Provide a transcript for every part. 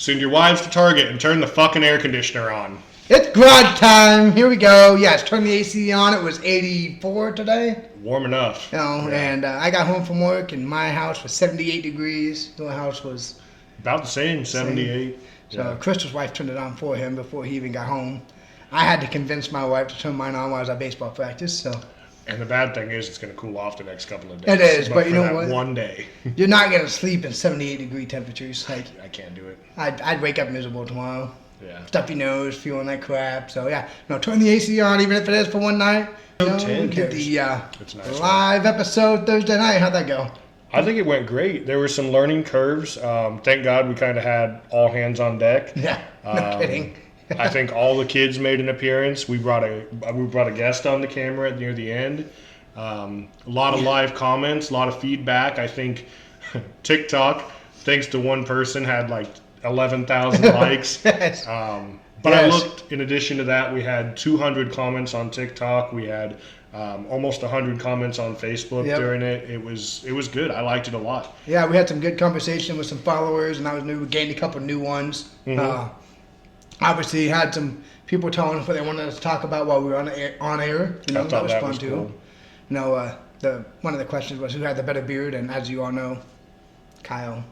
Send your wives to Target and turn the fucking air conditioner on. It's garage time. Here we go. Yes, turn the AC on. It was 84 today. Warm enough. And I got home from work and my house was 78 degrees. The house was about the same, 78. So Crystal's wife turned it on for him before he even got home. I had to convince my wife to turn mine on while I was at baseball practice. So. And the bad thing is it's going to cool off the next couple of days. It is, but you know what? One day. You're not going to sleep in 78-degree temperatures. Like I can't do it. I'd wake up miserable tomorrow. Yeah. Stuffy nose, feeling like crap. So, yeah. No, turn the AC on, even if it is for one night. Did the nice, live episode Thursday night. How'd that go? I think it went great. There were some learning curves. Thank God we kind of had all hands on deck. Yeah, no kidding. I think all the kids made an appearance. We brought a guest on the camera near the end. A lot of live comments, a lot of feedback. I think TikTok, thanks to one person, had like 11,000 likes. Yes. But I looked, in addition to that, we had 200 comments on TikTok. We had almost 100 comments on Facebook during it. It was good. I liked it a lot. Yeah, we had some good conversation with some followers, and that was new. We gained a couple new ones. Mm-hmm. Obviously, had some people telling us what they wanted us to talk about while we were on air. You know, that was fun too. Cool. You know, one of the questions was who had the better beard, and as you all know, Kyle.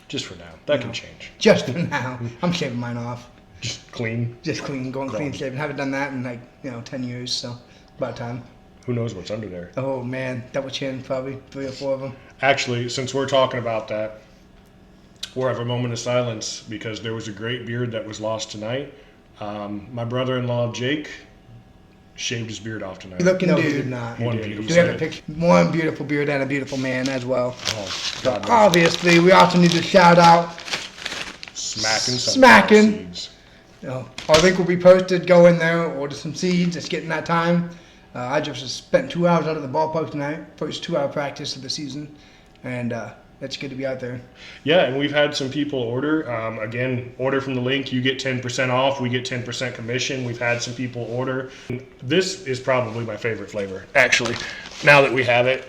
Just for now. That can change. Just for now. I'm shaving mine off. Just clean? Just clean, going clean shaven. Haven't done that in 10 years, so about time. Who knows what's under there? Oh, man. Double chin, probably. 3 or 4 of them. Actually, since we're talking about that, we'll have a moment of silence because there was a great beard that was lost tonight. My brother-in-law, Jake, shaved his beard off tonight. Looking dude. He did not. One beautiful. Do we have a picture? One beautiful beard and a beautiful man as well. Oh, God. Obviously, we also need to shout out Smacking. Our link will be posted. Go in there, order some seeds. It's getting that time. I just spent 2 hours out at the ballpark tonight. First 2-hour practice of the season. And it's good to be out there. Yeah, and we've had some people order. Again, order from the link. You get 10% off. We get 10% commission. We've had some people order. This is probably my favorite flavor, actually. Now that we have it,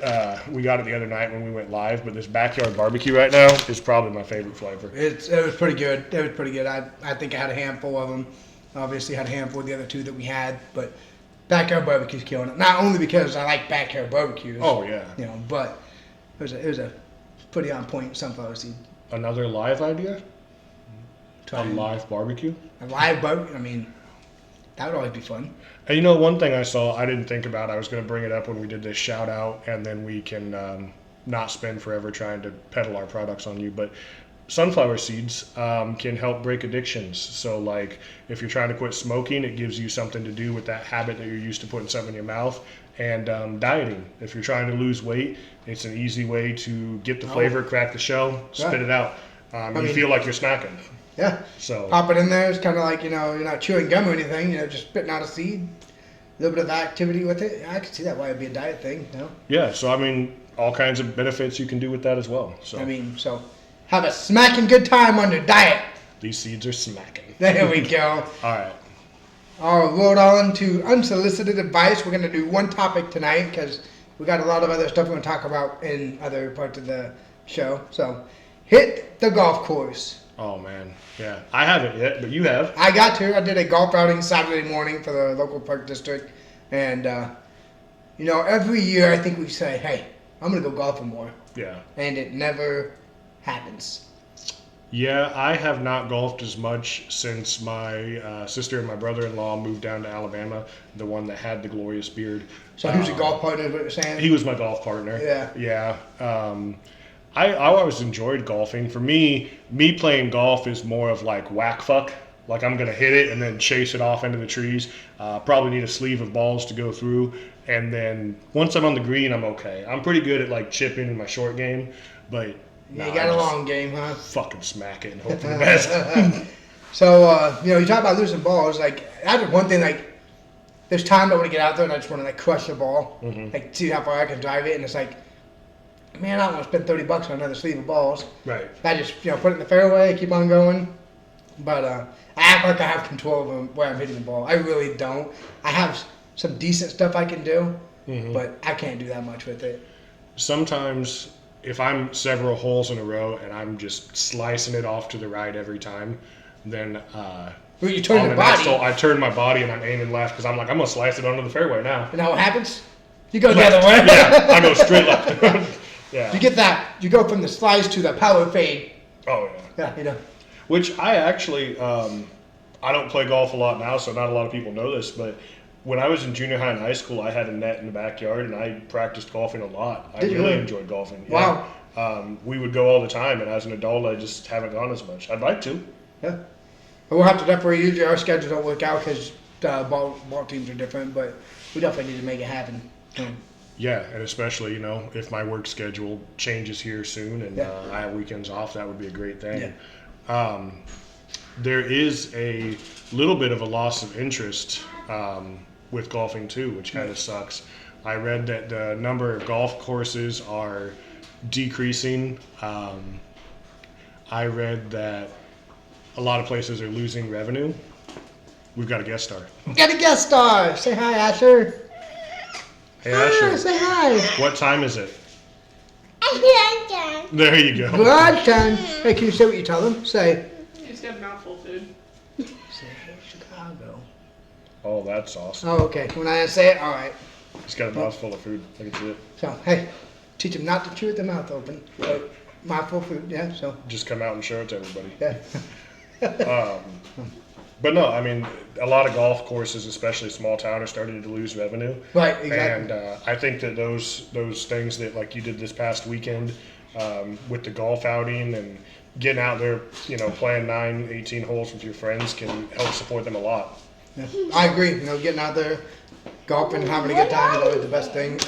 we got it the other night when we went live, but this backyard barbecue right now is probably my favorite flavor. It was pretty good. It was pretty good. I think I had a handful of them. Obviously had a handful of the other 2 that we had, but backyard barbecue's killing it. Not only because I like backyard barbecues. Oh, yeah. You know, but it was a pretty on point sunflower seed. Another live idea? A live barbecue? A live barbecue? I mean, that would always be fun. And you know, one thing I saw, I didn't think about, I was going to bring it up when we did this shout out, and then we can not spend forever trying to peddle our products on you, but sunflower seeds can help break addictions. So like if you're trying to quit smoking, it gives you something to do with that habit that you're used to putting something in your mouth. And dieting, if you're trying to lose weight, it's an easy way to get the flavor, crack the shell, spit it out. You feel like you're snacking. Yeah. So pop it in there. It's kind of like, you're not chewing gum or anything. Just spitting out a seed. A little bit of activity with it. I can see that why it'd be a diet thing. Yeah. So I mean, all kinds of benefits you can do with that as well. So so have a smacking good time on your diet. These seeds are smacking. There we go. All right. I'll roll on to unsolicited advice. We're going to do one topic tonight because we got a lot of other stuff we're going to talk about in other parts of the show. So, hit the golf course. Oh, man. Yeah. I haven't yet, but you have. I got to. I did a golf outing Saturday morning for the local park district. And, every year I think we say, hey, I'm going to go golfing more. Yeah. And it never happens. Yeah, I have not golfed as much since my sister and my brother-in-law moved down to Alabama, the one that had the glorious beard. So he was your golf partner, is what you're saying? He was my golf partner. Yeah. Yeah. I always enjoyed golfing. For me playing golf is more of like whack fuck. Like I'm going to hit it and then chase it off into the trees. Probably need a sleeve of balls to go through. And then once I'm on the green, I'm okay. I'm pretty good at like chipping in my short game, but... You got a long game, huh? Fucking smack it and hope for the best. So, you talk about losing balls. Like, that's one thing, like, there's times I want to get out there and I just want to, like, crush the ball. Mm-hmm. Like, see how far I can drive it. And it's like, man, I don't want to spend $30 on another sleeve of balls. Right. I just, put it in the fairway, keep on going. But I act like I have control of where I'm hitting the ball. I really don't. I have some decent stuff I can do, but I can't do that much with it. Sometimes... if I'm several holes in a row and I'm just slicing it off to the right every time, then Well, you turn on your the next body. hole, I turn my body and I'm aiming left because I'm like, I'm gonna slice it onto the fairway now. You know what happens? You go the other way. Yeah, I go straight left. Yeah. You get that. You go from the slice to the power fade. Oh yeah. Yeah, you know. Which I actually, I don't play golf a lot now, so not a lot of people know this, but when I was in junior high and high school, I had a net in the backyard and I practiced golfing a lot. I Did you really really? enjoyed golfing. Wow. Yeah. We would go all the time, and as an adult, I just haven't gone as much. I'd like to. Yeah. We'll have to definitely, usually our schedules don't work out because ball teams are different, but we definitely need to make it happen. Yeah, and especially, if my work schedule changes here soon and Yeah. I have weekends off, that would be a great thing. Yeah. There is a little bit of a loss of interest with golfing too, which kind of sucks. I read that the number of golf courses are decreasing. I read that a lot of places are losing revenue. We've got a guest star. Got a guest star. Say hi, Asher. Hey, Asher. Say hi. What time is it? There you go. Good time. Hey, can you say what you tell them? Say. He's got a mouthful of food. Say, hey, Chicago. Oh, that's awesome. Oh, okay. When I say it, all right. He's got a mouthful of food. Look at it. So, hey, teach him not to chew with the mouth open. Mouthful of food, yeah, so, Just come out and show it to everybody. yeah. But no, I mean, a lot of golf courses, especially small town, are starting to lose revenue. Right, exactly. And I think that those things that like you did this past weekend with the golf outing and getting out there, playing 9, 18 holes with your friends can help support them a lot. Yeah. I agree. Getting out there, golfing, having a good time is always the best thing.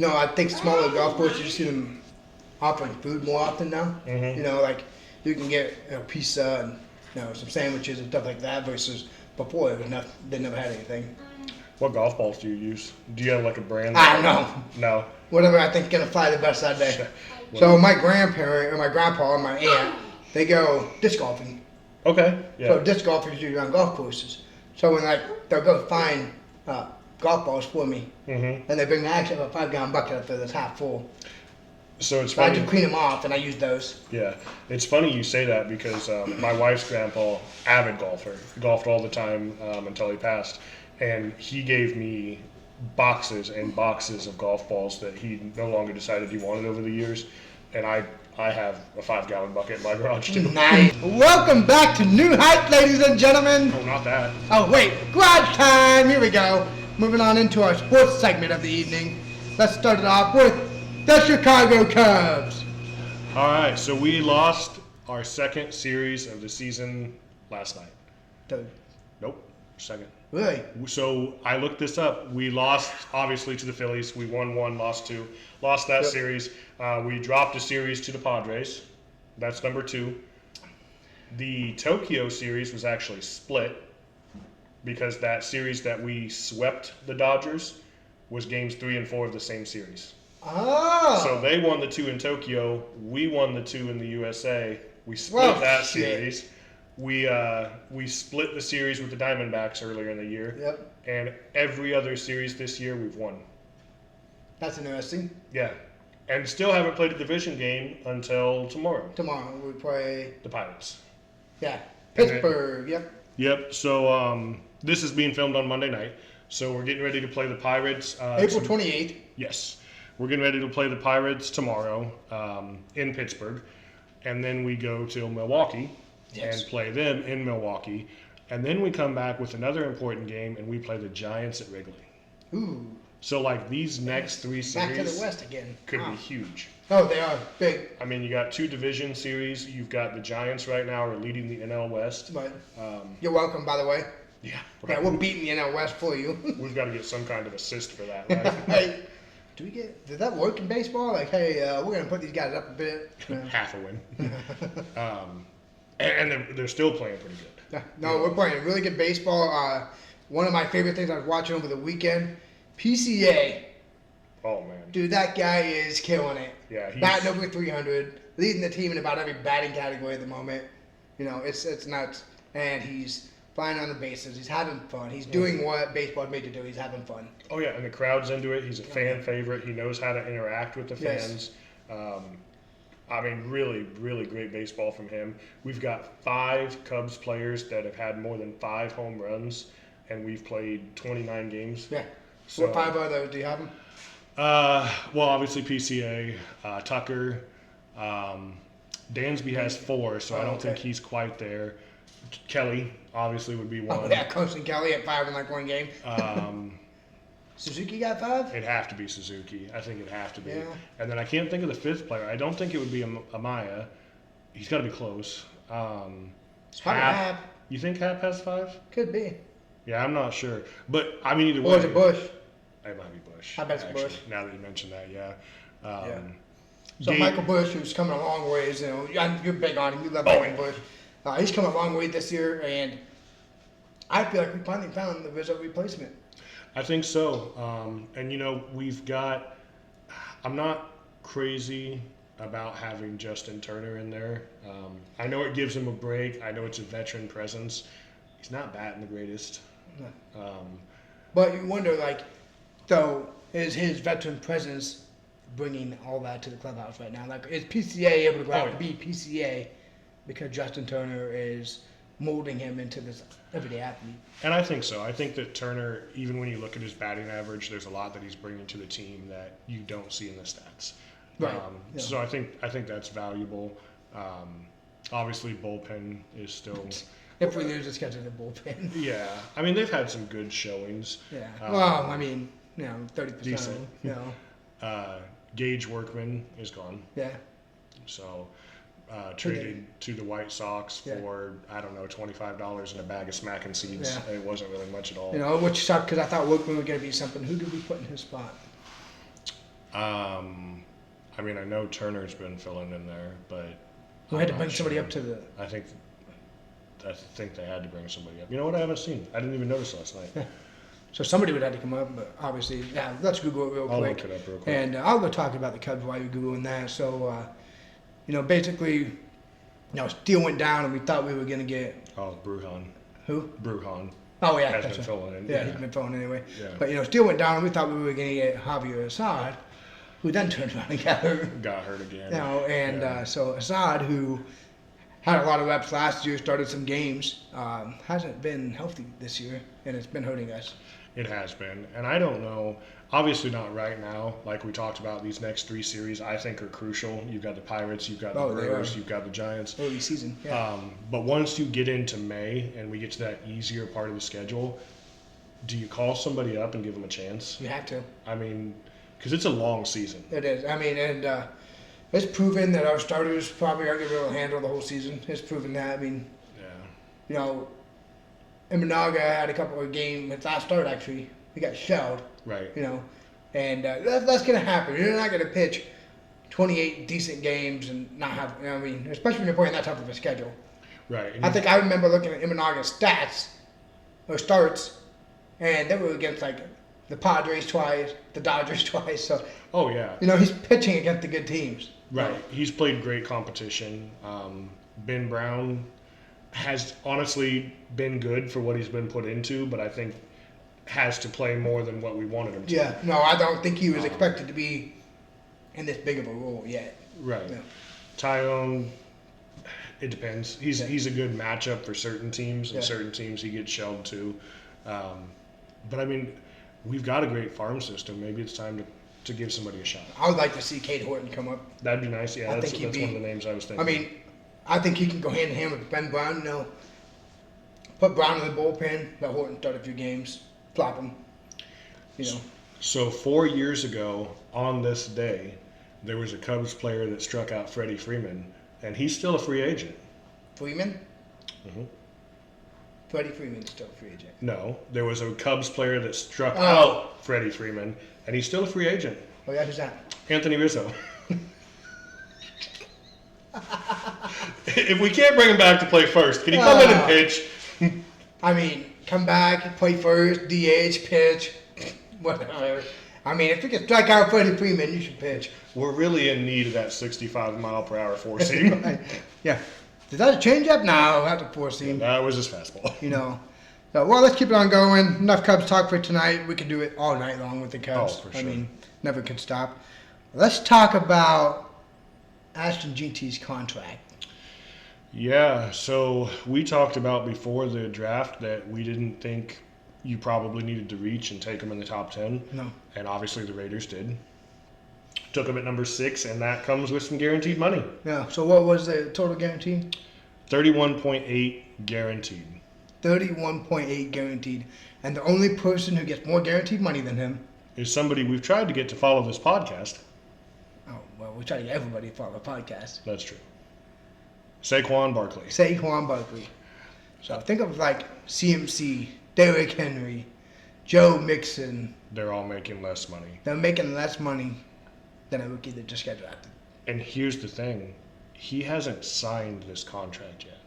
I think smaller golf courses, you see them offering food more often now. Mhm. Like you can get pizza and some sandwiches and stuff like that versus before it was they never had anything. What golf balls do you use? Do you have like a brand? I don't know. No. Whatever I think is gonna fly the best that day. So my grandparent or my grandpa and my aunt, they go disc golfing. Okay. Yeah. So disc golfers usually on golf courses. So when they'll go find golf balls for me, Mm-hmm. and they bring actually a 5-gallon bucket up there that's half full. So it's So I funny. just clean them off and I use those. Yeah, it's funny you say that because my wife's grandpa, avid golfer, golfed all the time until he passed, and he gave me boxes and boxes of golf balls that he no longer decided he wanted over the years, and I have a 5-gallon bucket in my garage too. Nice. Welcome back to New Heights, ladies and gentlemen. Oh, not that. Oh wait, garage time. Here we go. Moving on into our sports segment of the evening. Let's start it off with the Chicago Cubs. All right, so we lost our second series of the season last night. Third. Nope, second. Really? So I looked this up. We lost, obviously, to the Phillies. We won 1, lost 2. Lost that Yep. series. We dropped a series to the Padres. That's number 2. The Tokyo series was actually split because that series that we swept the Dodgers was games 3 and 4 of the same series. Oh. So they won the 2 in Tokyo. We won the 2 in the USA. We split Well, that shit. series. We split the series with the Diamondbacks earlier in the year. Yep. And every other series this year we've won. That's interesting. Yeah. And still haven't played a division game until tomorrow. Tomorrow we play. The Pirates. Yeah. And then- Pittsburgh. Yep. Yep. So this is being filmed on Monday night. So we're getting ready to play the Pirates. April 28th. Yes. We're getting ready to play the Pirates tomorrow in Pittsburgh. And then we go to Milwaukee Yes. and play them in Milwaukee. And then we come back with another important game and we play the Giants at Wrigley. Ooh. So like these next 3 Back to series the West again. could Wow. be huge. Oh, they are big. I mean, you got 2 division series. You've got the Giants right now are leading the NL West. But you're welcome, by the way. Yeah, Yeah, right. we're beating the NL West for you. We've got to get some kind of assist for that, right? Hey, did that work in baseball? Like, hey, we're gonna put these guys up a bit. Half a win. And they're still playing pretty good. Yeah, no, we're playing really good baseball. One of my favorite things I was watching over the weekend, PCA. Oh man. Dude, that guy is killing it. Yeah, he's Batting over 300, leading the team in about every batting category at the moment. It's nuts. And he's flying on the bases. He's having fun. He's doing what baseball's made to do. He's having fun. Oh yeah, and the crowd's into it. He's a fan favorite. He knows how to interact with the Yes. fans. I mean, really, really great baseball from him. We've got 5 Cubs players that have had more than 5 home runs, and we've played 29 games. Yeah. So, what 5 are those? Do you have them? Well, obviously PCA, Tucker, Dansby has 4, so I don't think he's quite there. Kelly obviously would be 1. Oh, yeah, Coach and Kelly at 5 in like one game. Suzuki got 5? It'd have to be Suzuki. I think it'd have to be. Yeah. And then I can't think of the 5th player. I don't think it would be Amaya. He's got to be close. It's probably Hap. You think Hap has 5? Could be. Yeah, I'm not sure. But, I mean, either way. Or is it Bush? It might be Bush. I bet it's Bush. Now that you mention that, yeah. So Michael Bush, who's coming a long ways, you're big on him. You love Michael Bush. He's come a long way this year, and I feel like we finally found the Rizzo replacement. I think so. And, we've got – I'm not crazy about having Justin Turner in there. I know it gives him a break. I know it's a veteran presence. He's not batting the greatest. No. But you wonder, so is his veteran presence bringing all that to the clubhouse right now? Like, is PCA able to go out and be PCA because Justin Turner is molding him into this everyday athlete? And I think so. I think that Turner, even when you look at his batting average, there's a lot that he's bringing to the team that you don't see in the stats. Right. So I think that's valuable. Obviously, bullpen is still. If we lose, it's because of the bullpen. Yeah, I mean they've had some good showings. Yeah. Well, I mean, 30%. Decent. Gage Workman is gone. Yeah. So. Traded to the White Sox for $25 and a bag of smacking seeds. Yeah. It wasn't really much at all. Which sucked because I thought Workman was going to be something. Who did we put in his spot? I mean, I know Turner's been filling in there, but we had to bring somebody up to the. I think they had to bring somebody up. You know what? I haven't seen. I didn't even notice last night. So somebody would have to come up, but obviously, let's Google it real quick. I'll look it up real quick. And I'll go talk about the Cubs while you're Googling that. So, basically, Steele went down and we thought we were going to get... Oh, Brujan. Who? Brujan. Oh, yeah. Has been filling in. Yeah, he's been filling anyway. Yeah. But, Steele went down and we thought we were going to get Javier Assad, who then turned around and got hurt. Got hurt again. So Assad, who had a lot of reps last year, started some games, hasn't been healthy this year, and it's been hurting us. It has been. And I don't know, obviously not right now, like we talked about, these next 3 series I think are crucial. You've got the Pirates, you've got the Brewers, you've got the Giants. Early season, yeah. But once you get into May and we get to that easier part of the schedule, do you call somebody up and give them a chance? You have to. I mean, because it's a long season. It is. I mean, and it's proven that our starters probably aren't going to be able to handle the whole season. It's proven that. I mean, Imanaga had a couple of games. His last start, actually, he got shelled. Right. And that's going to happen. You're not going to pitch 28 decent games and not have, especially when you're playing that type of a schedule. Right. And I remember looking at Imanaga's stats, or starts, and they were against, the Padres twice, the Dodgers twice. So, oh, yeah. He's pitching against the good teams. Right. He's played great competition. Ben Brown has honestly been good for what he's been put into, but I think has to play more than what we wanted him to. Yeah, no, I don't think he was expected to be in this big of a role yet. Right. Yeah. Tyone, it depends. He's a good matchup for certain teams, and certain teams he gets shelled to. But I mean, we've got a great farm system. Maybe it's time to give somebody a shot. I would like to see Cade Horton come up. That'd be nice. Yeah, that's one of the names I was thinking. I mean, I think he can go hand in hand with Ben Brown. Put Brown in the bullpen, let Horton start a few games, flop him. So 4 years ago on this day, there was a Cubs player that struck out Freddie Freeman, and he's still a free agent. Freeman? Mm-hmm. Freddie Freeman's still a free agent. No, there was a Cubs player that struck out Freddie Freeman, and he's still a free agent. Oh, yeah, who's that? Anthony Rizzo. If we can't bring him back to play first, can he come in and pitch? I mean, come back, play first, DH, pitch, whatever. I mean, if you can strike out Freddie Freeman, you should pitch. We're really in need of that 65-mile-per-hour four-seam. Yeah. Is that a changeup? No, that's a four-seam. That was his fastball. So, well, let's keep it on going. Enough Cubs talk for tonight. We can do it all night long with the Cubs. Oh, for sure. I mean, never can stop. Let's talk about Ashton Jeanty's contract. Yeah, so we talked about before the draft that we didn't think you probably needed to reach and take him in the top 10. No. And obviously the Raiders did. Took him at number 6, and that comes with some guaranteed money. Yeah. So what was the total guarantee? 31.8 guaranteed. 31.8 guaranteed. And the only person who gets more guaranteed money than him Is somebody we've tried to get to follow this podcast. Oh, well, we try to get everybody to follow the podcast. That's true. Saquon Barkley. Saquon Barkley. So think of like CMC, Derrick Henry, Joe Mixon. They're all making less money. They're making less money than a rookie that just got drafted. And here's the thing. He hasn't signed this contract yet.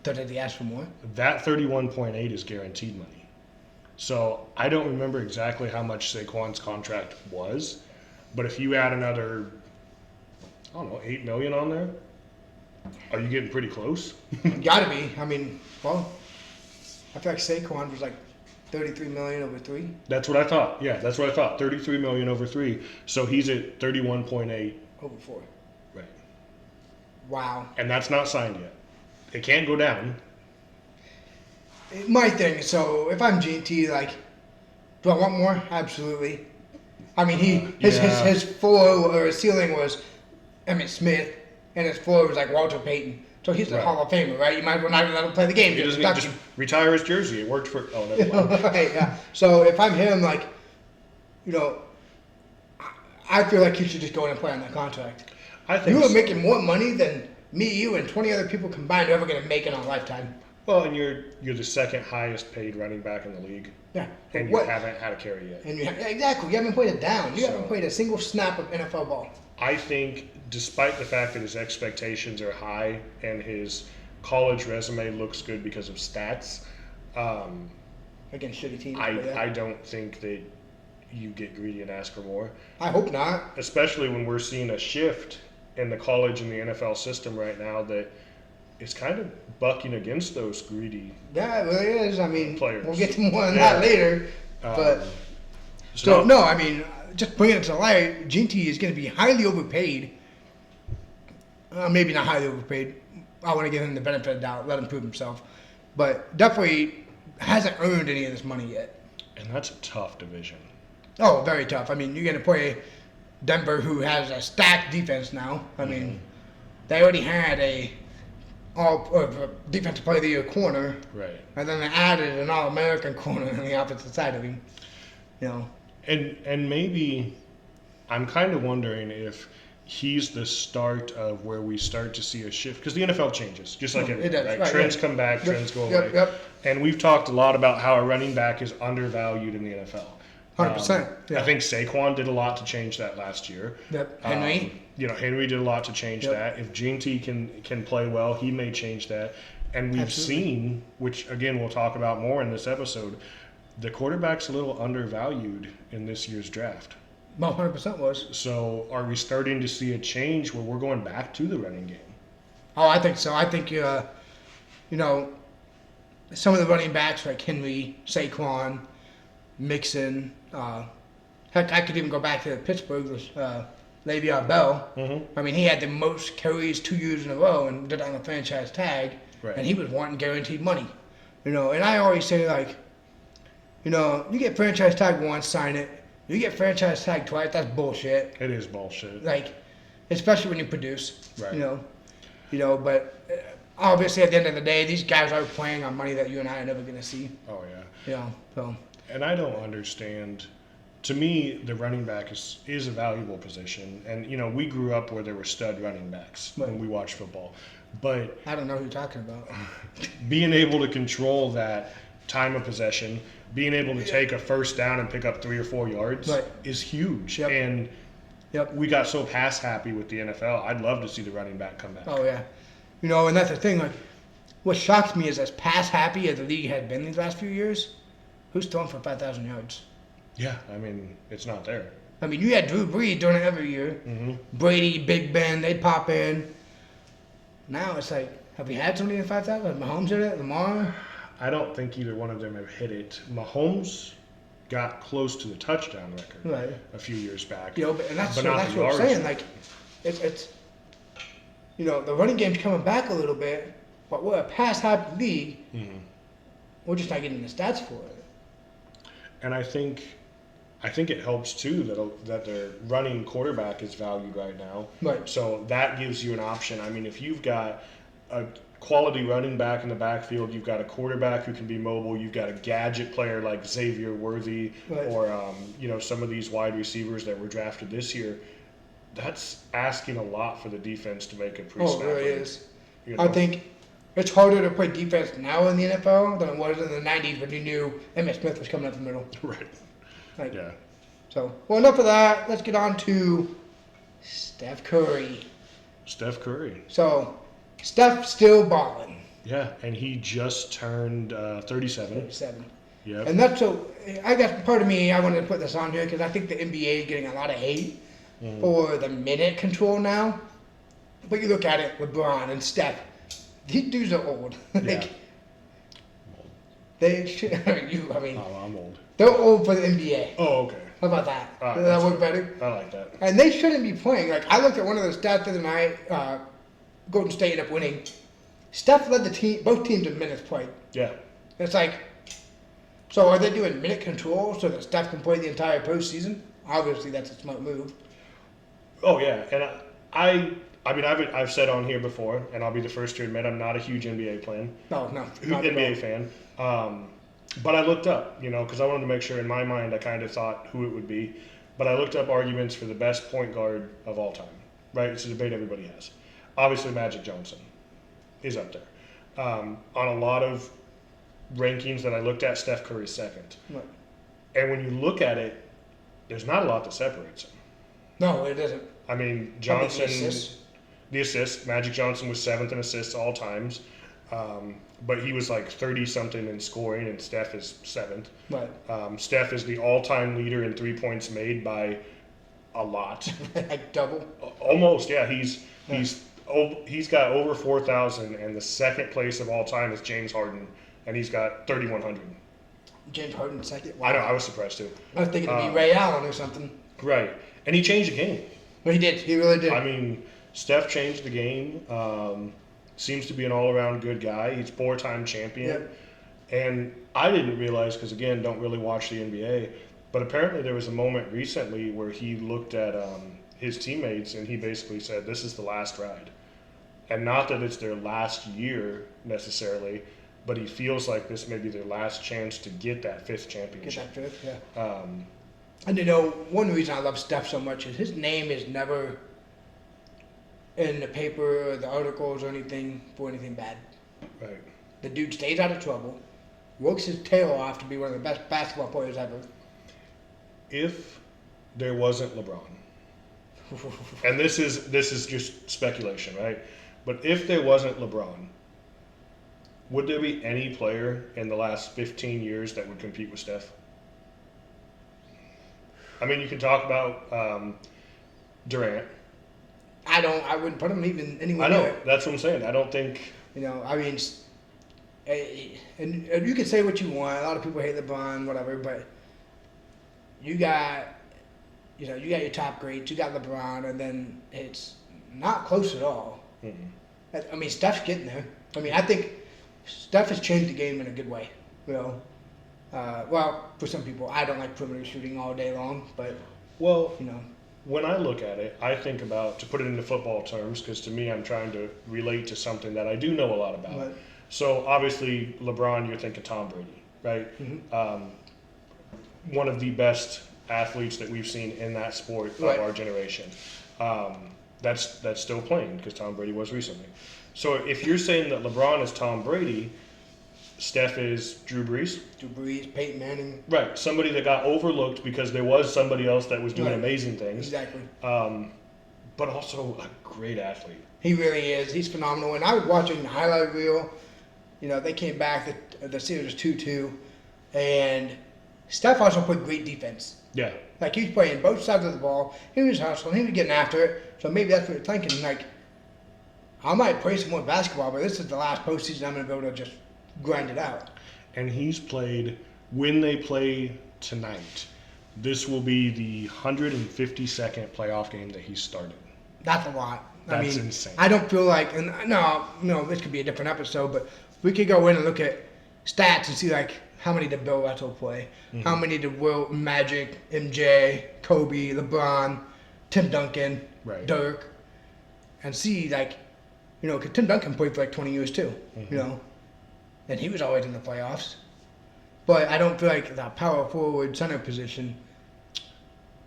So did he ask for more? That 31.8 is guaranteed money. So I don't remember exactly how much Saquon's contract was, but if you add another, I don't know, $8 million on there, are you getting pretty close? Gotta be. I mean, well, I feel like Saquon was like $33 million over 3. That's what I thought. Yeah, that's what I thought. $33 million over 3. So he's at 31.8. Over 4. Right. Wow. And that's not signed yet. It can't go down. My thing, so if I'm GT, like, do I want more? Absolutely. I mean, his floor or his ceiling was Emmitt Smith, and his floor was like Walter Payton. So he's the Hall of Famer, right? You might as well not even let him play the game. He doesn't just retire his jersey. It worked for. Oh, never mind. Right, yeah. So if I'm him, like, I feel like he should just go in and play on that contract. I think you are making more money than me, you, and 20 other people combined are ever going to make in a lifetime. Well, and you're the second highest paid running back in the league. Yeah. And you haven't had a carry yet. And exactly. You haven't played it down. You haven't played a single snap of NFL ball. I think, despite the fact that his expectations are high and his college resume looks good because of stats, against shitty teams. I don't think that you get greedy and ask for more. I hope not. Especially when we're seeing a shift in the college and the NFL system right now that is kind of bucking against those greedy. Yeah, it really is. I mean, players. We'll get to more on that later. But I mean, just bringing it to light, Jeanty is going to be highly overpaid. Maybe not highly overpaid. I want to give him the benefit of the doubt, let him prove himself. But definitely hasn't earned any of this money yet. And that's a tough division. Oh, very tough. I mean, you're going to play Denver, who has a stacked defense now. I mean, they already had a defensive player of the year corner. Right. And then they added an All-American corner on the opposite side of him. And maybe I'm kind of wondering if he's the start of where we start to see a shift, because the NFL changes, just like everything. It does. Right? Trends come back, trends go away. Yep. And we've talked a lot about how a running back is undervalued in the NFL. 100%. I think Saquon did a lot to change that last year. Yep. Henry. Henry did a lot to change that. If Jeanty can play well, he may change that. And we've seen, which again we'll talk about more in this episode, the quarterback's a little undervalued in this year's draft. Well, 100% was. So are we starting to see a change where we're going back to the running game? Oh, I think so. I think, some of the running backs like Henry, Saquon, Mixon, heck, I could even go back to Pittsburgh with Le'Veon Bell. Mm-hmm. I mean, he had the most carries 2 years in a row and did it on the franchise tag, and he was wanting guaranteed money. And I always say, like, you get franchise tag once, sign it. You get franchise tag twice, that's bullshit. It is bullshit. Like, especially when you produce. Right. But obviously at the end of the day, these guys are playing on money that you and I are never going to see. Oh, yeah. So. And I don't understand. To me, the running back is a valuable position. And, we grew up where there were stud running backs when we watched football. But I don't know who you're talking about. Being able to control that time of possession, being able to take a first down and pick up 3 or 4 yards is huge. Yep. And we got so pass happy with the NFL. I'd love to see the running back come back. Oh, yeah. And that's the thing. Like, what shocks me is as pass happy as the league had been these last few years, who's throwing for 5,000 yards? Yeah, I mean, it's not there. I mean, you had Drew Brees doing it every year. Mm-hmm. Brady, Big Ben, they'd pop in. Now it's like, have we had somebody in 5,000? Has Mahomes hit it? Lamar? I don't think either one of them have hit it. Mahomes got close to the touchdown record a few years back. But that's what I'm saying. Like, it's the running game's coming back a little bit, but we're a pass-happy league. Mm-hmm. We're just not getting the stats for it. And I think it helps too that their running quarterback is valued right now. Right. So that gives you an option. I mean, if you've got a quality running back in the backfield, you've got a quarterback who can be mobile, you've got a gadget player like Xavier Worthy, Right. or some of these wide receivers that were drafted this year. That's asking a lot for the defense to make a pre-snap. Oh, it really read, is. you know? I think it's harder to play defense now in the NFL than it was in the 90s when you knew Emmitt Smith was coming up the middle. Right. Like, Yeah. So, well, enough of that. Let's get on to Steph Curry. Steph Curry. So, Steph still balling. Yeah, and he just turned 37. 37. Yep. And that's so, I guess part of me, I wanted to put this on here because I think the NBA is getting a lot of hate for the minute control now. But you look at it, LeBron and Steph, these dudes are old. Yeah. They should, Oh, I'm old. they're old for the NBA. Oh, okay. How about that? All right, Does that that's work fair. better? I like that. And they shouldn't be playing. Like, I looked at one of the stats the other night. Golden State ended up winning. Steph led the team, both teams in minutes played. Yeah. It's like, so are they doing minute control so that Steph can play the entire postseason? Obviously, that's a smart move. Oh, yeah. And I've said on here before, and I'll be the first to admit I'm not a huge NBA fan. No. NBA fan. But I looked up, because I wanted to make sure in my mind I kind of thought who it would be. But I looked up arguments for the best point guard of all time. Right? It's a debate everybody has. Obviously, Magic Johnson is up there. On a lot of rankings that I looked at, Steph Curry's second. Right. And when you look at it, there's not a lot that separates them. No, it doesn't. I mean, Johnson, The assists. Magic Johnson was seventh in assists all times, but he was like 30-something in scoring, and Steph is seventh. Right. Steph is the all-time leader in 3 points made by a lot. Like double. Almost, yeah. He's got over 4,000, and the second place of all time is James Harden, and he's got 3,100. James Harden second. I know, I was surprised too. I was thinking it'd be Ray Allen or something. Right, and he changed the game. But he did. He really did. I mean, Steph changed the game. Seems to be an all-around good guy. He's 4-time champion. Yep. And I didn't realize, because again, don't really watch the NBA, but apparently there was a moment recently where he looked at his teammates and he basically said, "This is the last ride." And not that it's their last year necessarily, but he feels like this may be their last chance to get that 5th championship. Get that fifth, yeah. And one reason I love Steph so much is his name is never in the paper or the articles or anything for anything bad. Right. The dude stays out of trouble, works his tail off to be one of the best basketball players ever. If there wasn't LeBron, and this is just speculation, right? But if there wasn't LeBron, would there be any player in the last 15 years that would compete with Steph? I mean, you can talk about Durant. I wouldn't put him even anywhere I know, near it. that's what I'm saying. I don't think. And you can say what you want. A lot of people hate LeBron, whatever, but you got your top greats. You got LeBron, and then it's not close at all. Mm-mm. I mean, Steph's getting there. I mean, I think Steph has changed the game in a good way. Well, for some people, I don't like perimeter shooting all day long, but Well, when I look at it, I think about, to put it into football terms, because to me I'm trying to relate to something that I do know a lot about. Right. So obviously LeBron, you're thinking Tom Brady, right? Mm-hmm. One of the best athletes that we've seen in that sport of Right. our generation. That's still playing, because Tom Brady was recently. So if you're saying that LeBron is Tom Brady, Steph is Drew Brees. Drew Brees, Peyton Manning. Right, somebody that got overlooked because there was somebody else that was doing Right. amazing things. Exactly. But also a great athlete. He really is. He's phenomenal. And I was watching the highlight reel. They came back. The series was 2-2. And Steph also played great defense. Yeah. Like, he was playing both sides of the ball. He was hustling. He was getting after it. So maybe that's what you're thinking. Like, I might play some more basketball, but this is the last postseason I'm going to be able to just grind it out. And he's played, when they play tonight, this will be the 152nd playoff game that he started. That's a lot. That's insane. I don't feel like, and no, this could be a different episode, but we could go in and look at stats and see like how many did Bill Russell play, how many did Will, Magic, MJ, Kobe, LeBron, Tim Duncan, Right. Dirk, and see like, because Tim Duncan played for like 20 years too, and he was always in the playoffs. But I don't feel like the power forward center position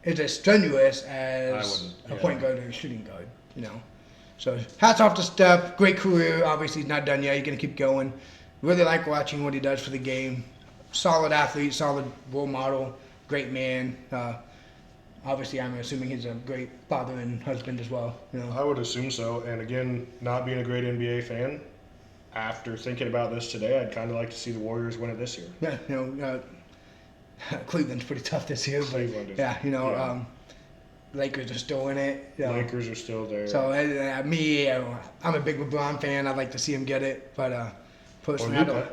is as strenuous as a point guard or a shooting guard, So hats off to Steph. Great career. Obviously, he's not done yet. He's going to keep going. Really like watching what he does for the game. Solid athlete, solid role model, great man. Obviously, I'm assuming he's a great father and husband as well. I would assume so. And again, not being a great NBA fan, after thinking about this today, I'd kind of like to see the Warriors win it this year. Yeah, Cleveland's pretty tough this year, but Lakers are still in it. Lakers are still there. So I'm a big LeBron fan. I'd like to see him get it, but personally, I don't.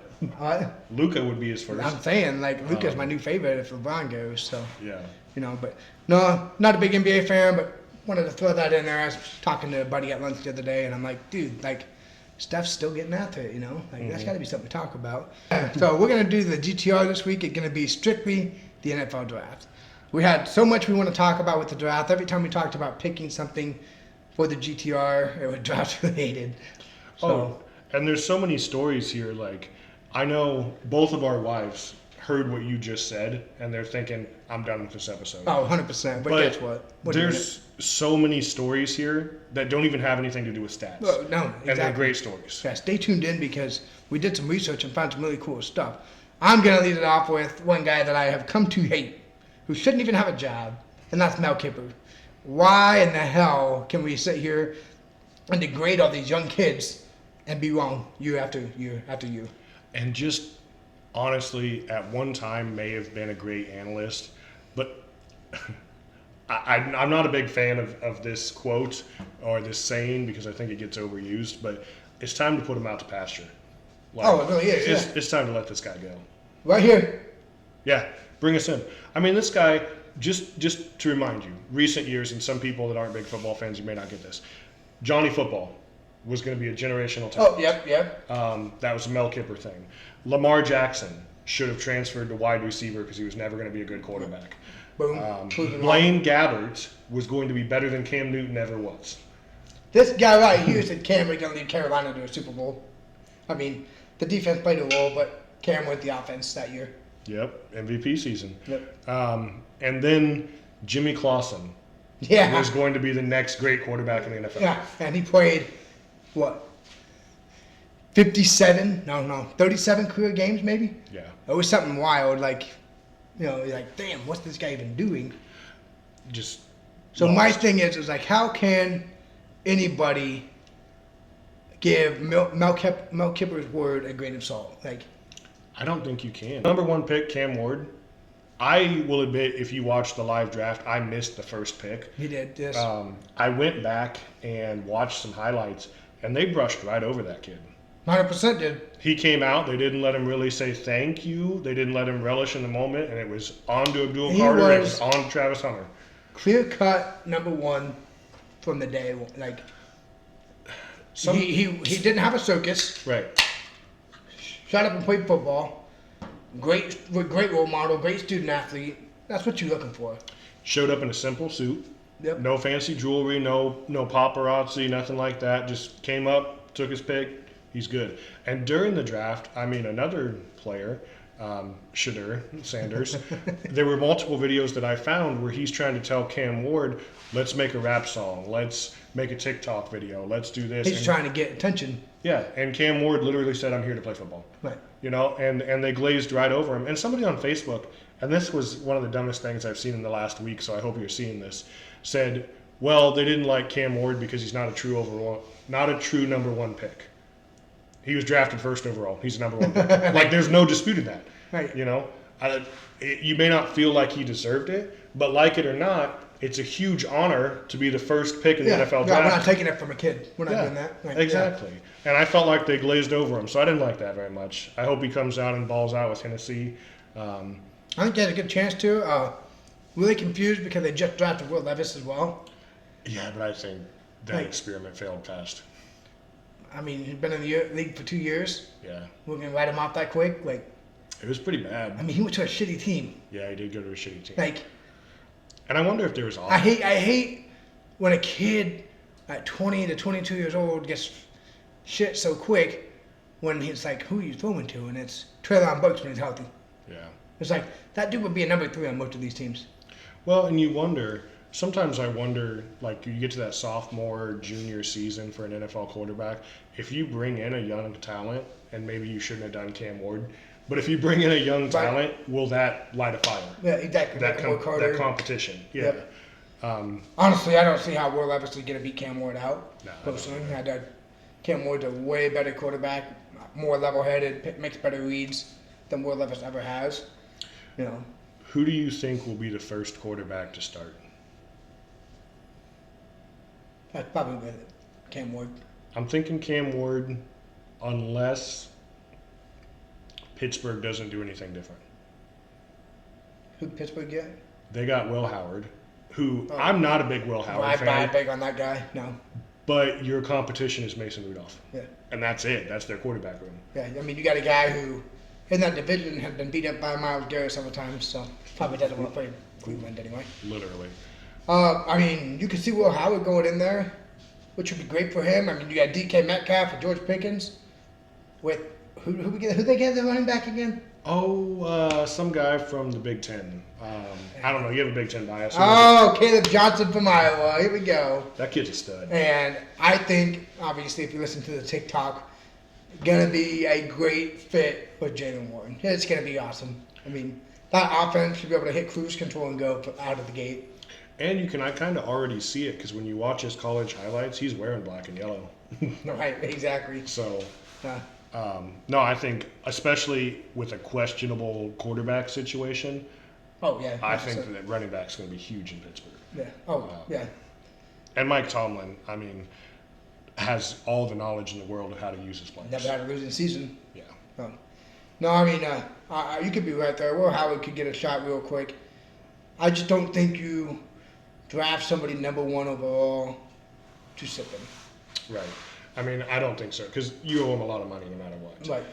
Luka would be his first. I'm saying Luka's my new favorite if LeBron goes. So yeah, but no, not a big NBA fan, but wanted to throw that in there. I was talking to a buddy at lunch the other day, and I'm like, dude, Steph's still getting after it, That's got to be something to talk about. So we're going to do the GTR this week. It's going to be strictly the NFL draft. We had so much we want to talk about with the draft. Every time we talked about picking something for the GTR, it was draft related. So, and there's so many stories here. Like, I know both of our wives heard what you just said, and they're thinking, I'm done with this episode. Oh, 100%. But guess what? There's so many stories here that don't even have anything to do with stats. Well, no, exactly. And they're great stories. Yeah, stay tuned in because we did some research and found some really cool stuff. I'm going to lead it off with one guy that I have come to hate, who shouldn't even have a job, and that's Mel Kiper. Why in the hell can we sit here and degrade all these young kids and be wrong year after year after year? And just honestly, at one time may have been a great analyst, but I'm not a big fan of this quote or this saying because I think it gets overused, but it's time to put him out to pasture. It really is. It's time to let this guy go. Right here. Yeah, bring us in. I mean, this guy, just to remind you, recent years, and some people that aren't big football fans, you may not get this, Johnny Football was going to be a generational talent. Oh, yep. That was a Mel Kiper thing. Lamar Jackson should have transferred to wide receiver because he was never going to be a good quarterback. Blaine Gabbert was going to be better than Cam Newton ever was. This guy right here said Cam was going to lead Carolina to a Super Bowl. I mean, the defense played a role, but Cam went the offense that year. Yep, MVP season. Yep. And then Jimmy Clausen was going to be the next great quarterback in the NFL. Yeah, and he played, 37 career games maybe? Yeah. It was something wild, you're like, damn, what's this guy even doing? So my thing is like, how can anybody give Mel Kiper's word a grain of salt? I don't think you can. Number one pick, Cam Ward. I will admit, if you watched the live draft, I missed the first pick. You did, yes. I went back and watched some highlights, and they brushed right over that kid. 100% did. He came out. They didn't let him really say thank you. They didn't let him relish in the moment, and it was on to Abdul Carter. It was on to Travis Hunter. Clear cut number one from the day. He didn't have a circus. Right. Shut up and played football. Great role model. Great student athlete. That's what you're looking for. Showed up in a simple suit. Yep. No fancy jewelry. No paparazzi. Nothing like that. Just came up, took his pick. He's good. And during the draft, another player, Shadur Sanders, there were multiple videos that I found where he's trying to tell Cam Ward, let's make a rap song. Let's make a TikTok video. Let's do this. He's trying to get attention. Yeah, and Cam Ward literally said, I'm here to play football. Right. And they glazed right over him. And somebody on Facebook, and this was one of the dumbest things I've seen in the last week, so I hope you're seeing this, said, well, they didn't like Cam Ward because he's not a true number one pick. He was drafted first overall. He's a number one pick. There's no disputing that. Right. You may not feel like he deserved it, but like it or not, it's a huge honor to be the first pick in the NFL draft. We're not taking it from a kid. We're not doing that. Exactly. Yeah. And I felt like they glazed over him, so I didn't like that very much. I hope he comes out and balls out with Tennessee. I think he has a good chance to. Really confused because they just drafted Will Levis as well. Yeah, but I think That experiment failed fast. I mean, he's been in the league for 2 years. Yeah. We're going to write him off that quick? Like, it was pretty bad. I mean, he went to a shitty team. Yeah, he did go to a shitty team. Like, and I wonder if there was I hate when a kid at 20 to 22 years old gets shit so quick when he's like, who are you throwing to? And it's Treylon Burks when he's healthy. Yeah. It's like, that dude would be a number 3 on most of these teams. Well, and you wonder, sometimes I wonder, like, you get to that sophomore, junior season for an NFL quarterback, if you bring in a young talent, and maybe you shouldn't have done Cam Ward, but if you bring in a young talent, will that light a fire? Yeah, exactly. That competition. Yeah. Yep. Honestly, I don't see how Will Levis is going to beat Cam Ward out. No, personally, Cam Ward's a way better quarterback, more level-headed, makes better reads than Will Levis ever has. You know. Who do you think will be the first quarterback to start? That's probably with Cam Ward. I'm thinking Cam Ward, unless Pittsburgh doesn't do anything different. Who did Pittsburgh get? They got Will Howard, who I'm not a big Will Howard fan. I'm not big on that guy, no. But your competition is Mason Rudolph. Yeah. And that's it. That's their quarterback room. Yeah, I mean, you got a guy who, in that division, has been beat up by Myles Garrett several times, so probably doesn't want to play Cleveland anyway. Literally. I mean, you could see Will Howard going in there, which would be great for him. I mean, you got DK Metcalf and George Pickens. With who they get the running back again? Oh, some guy from the Big Ten. I don't know. You have a Big Ten bias. Oh, Caleb Johnson from Iowa. Here we go. That kid's a stud. And I think, obviously, if you listen to the TikTok, going to be a great fit with Jalen Warren. It's going to be awesome. I mean, that offense should be able to hit cruise control and go out of the gate. And I kind of already see it because when you watch his college highlights, he's wearing black and yellow. Right, exactly. So, no, I think especially with a questionable quarterback situation. Oh yeah. I think that running back's going to be huge in Pittsburgh. Yeah. Oh yeah. And Mike Tomlin, I mean, has all the knowledge in the world of how to use his players. Never had a losing season. Yeah. No, I mean, you could be right there. Will Howard could get a shot real quick. I just don't think you draft somebody number 1 overall to sit them. Right. I mean, I don't think so because you owe him a lot of money no matter what. Right.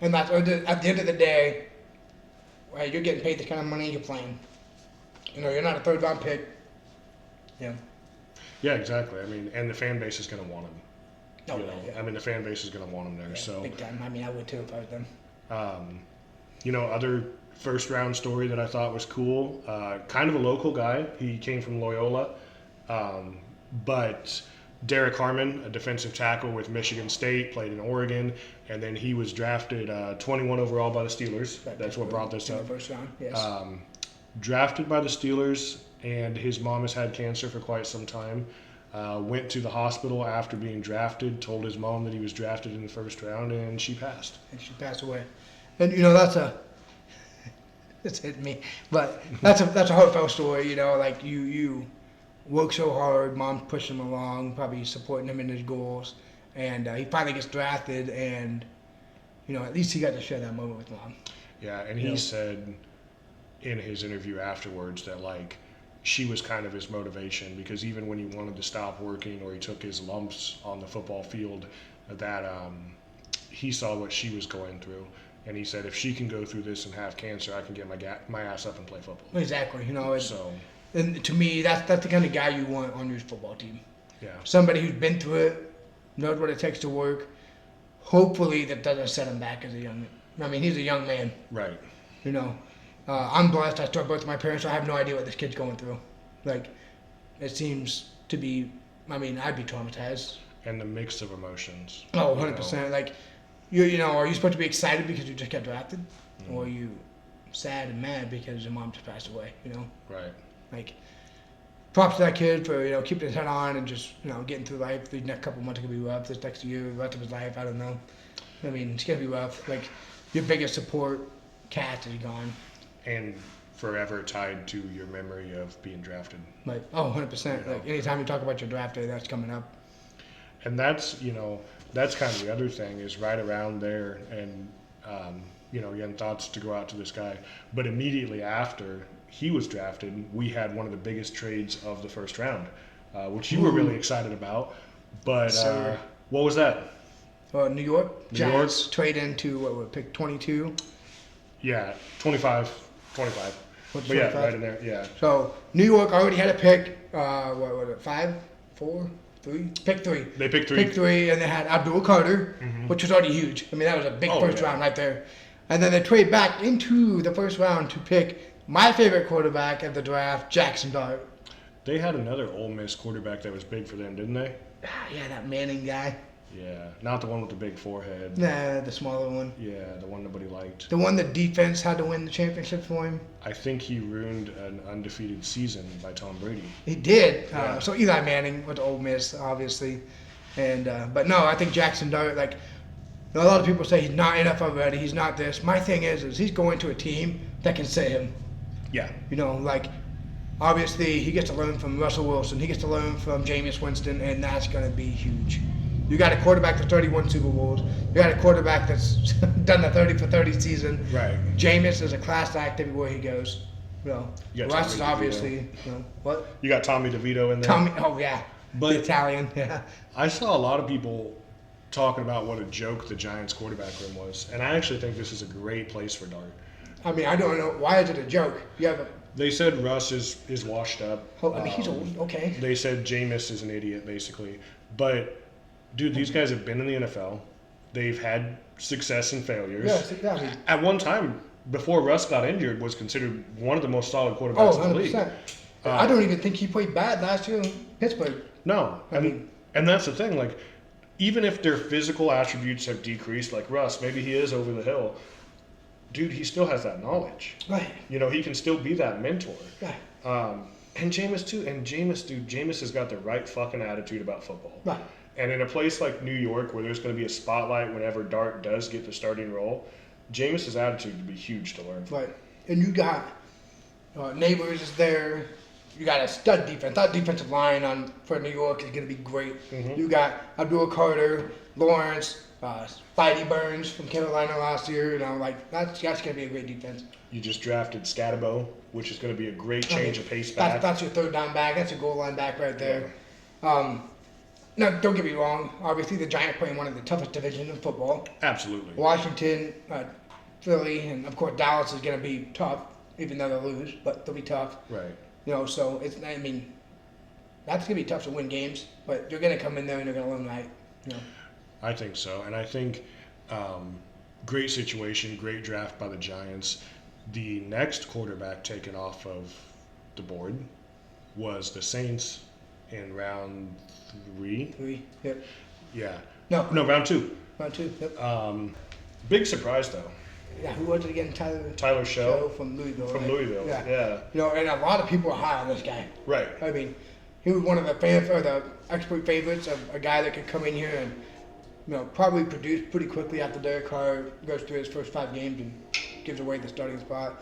And that's at the end of the day, right, you're getting paid the kind of money you're playing. You know, you're not a 3rd round pick. Yeah. Yeah, exactly. I mean, and the fan base is going to want him. Oh, you know, yeah. I mean, the fan base is going to want him there. Yeah, so big time. I mean, I would too if I was them. You know, other first round story that I thought was cool. Kind of a local guy. He came from Loyola, but Derek Harmon, a defensive tackle with Michigan State, played in Oregon, and then he was drafted 21 overall by the Steelers. That's what brought this up. First round, yes. Drafted by the Steelers, and his mom has had cancer for quite some time. Went to the hospital after being drafted, told his mom that he was drafted in the first round, and she passed. And she passed away. And, you know, it's hit me, but that's a heartfelt story, you know, like you work so hard, mom's pushing him along, probably supporting him in his goals, and he finally gets drafted, and, you know, at least he got to share that moment with mom. Yeah, and he said in his interview afterwards that, like, she was kind of his motivation because even when he wanted to stop working or he took his lumps on the football field, that he saw what she was going through. And he said, if she can go through this and have cancer, I can get my ass up and play football. Exactly. You know, and to me, that's the kind of guy you want on your football team. Yeah. Somebody who's been through it, knows what it takes to work. Hopefully that doesn't set him back as he's a young man. Right. You know, I'm blessed. I still have both of my parents, so I have no idea what this kid's going through. Like, it seems to be, I'd be traumatized. And the mix of emotions. Oh, 100%. Like, you know, are you supposed to be excited because you just got drafted? Mm-hmm. Or are you sad and mad because your mom just passed away, you know? Right. Like, props to that kid for, you know, keeping his head on and just, you know, getting through life. These next couple months are going to be rough. This next year, the rest of his life, I don't know. I mean, it's going to be rough. Like, your biggest support cat is gone. And forever tied to your memory of being drafted. Like, 100%. Like, anytime you talk about your draft day, that's coming up. And that's, you know, that's kind of the other thing is right around there. And, you know, again, thoughts to go out to this guy. But immediately after he was drafted, we had one of the biggest trades of the first round. which you were really excited about. But what was that? New York Giants trade into what would pick 22. Yeah, 25. What's But 25? yeah, right in there. Yeah. So New York already had a pick. What was it? 5, 4, 3? Pick 3. They picked 3. Pick 3, and they had Abdul Carter, which was already huge. I mean, that was a big first round right there. And then they trade back into the first round to pick my favorite quarterback at the draft, Jackson Dart. They had another Ole Miss quarterback that was big for them, didn't they? Yeah, that Manning guy. Yeah, not the one with the big forehead. Nah, the smaller one. Yeah, the one nobody liked. The one the defense had to win the championship for him. I think he ruined an undefeated season by Tom Brady. He did. Yeah. So Eli Manning went to Ole Miss, obviously. And but no, I think Jackson Dart, like, a lot of people say he's not NFL ready, he's not this. My thing is he's going to a team that can sit him. Yeah. You know, like, obviously he gets to learn from Russell Wilson, he gets to learn from Jameis Winston, and that's going to be huge. You got a quarterback that's 31 Super Bowls. You got a quarterback that's done the 30 for 30 season. Right. Jameis is a class act everywhere he goes. You know, Russ is obviously, you know, what? You got Tommy DeVito in there. Tommy, oh yeah, But the Italian, yeah. I saw a lot of people talking about what a joke the Giants quarterback room was, and I actually think this is a great place for Dart. I mean, I don't know, why is it a joke? You have a, They said Russ is washed up. I mean, he's old, okay. They said Jameis is an idiot, basically. But, dude, these guys have been in the NFL. They've had success and failures. Yes, exactly. At one time, before Russ got injured, was considered one of the most solid quarterbacks in the league. 100%. I don't even think he played bad last year in Pittsburgh. No, I mean, and that's the thing. Like, even if their physical attributes have decreased, like Russ, maybe he is over the hill. Dude, he still has that knowledge. right, You know, he can still be that mentor. right, And Jameis too. And Jameis, dude, Jameis has got the right fucking attitude about football. right. And in a place like New York, where there's going to be a spotlight whenever Dart does get the starting role, Jameis's attitude would be huge to learn from. Right. And you got Neighbors is there. You got a stud defense. That defensive line for New York is going to be great. You got Abdul Carter, Lawrence, Spidey Burns from Carolina last year. You know, like that's going to be a great defense. You just drafted Scatabo, which is going to be a great change of pace back. That's your third down back. That's your goal line back right there. Now, don't get me wrong. Obviously, the Giants play in one of the toughest divisions in football. Absolutely. Washington, Philly, and of course Dallas is going to be tough, even though they'll lose, but they'll be tough. Right. You know, so it's. I mean, that's going to be tough to win games, but you're going to come in there and you're going to learn right. You know. I think so, and I think great situation, great draft by the Giants. The next quarterback taken off of the board was the Saints in round 3. 3. Yep. Yeah. No, round 2. round 2. Yep. Big surprise though. Yeah, who was it again? Tyler Show from Louisville. from right? Louisville. Yeah. You know, and a lot of people are high on this guy. Right. I mean, he was one of the expert favorites of a guy that could come in here and, you know, probably produce pretty quickly after Derek Carr goes through his first 5 games and gives away the starting spot,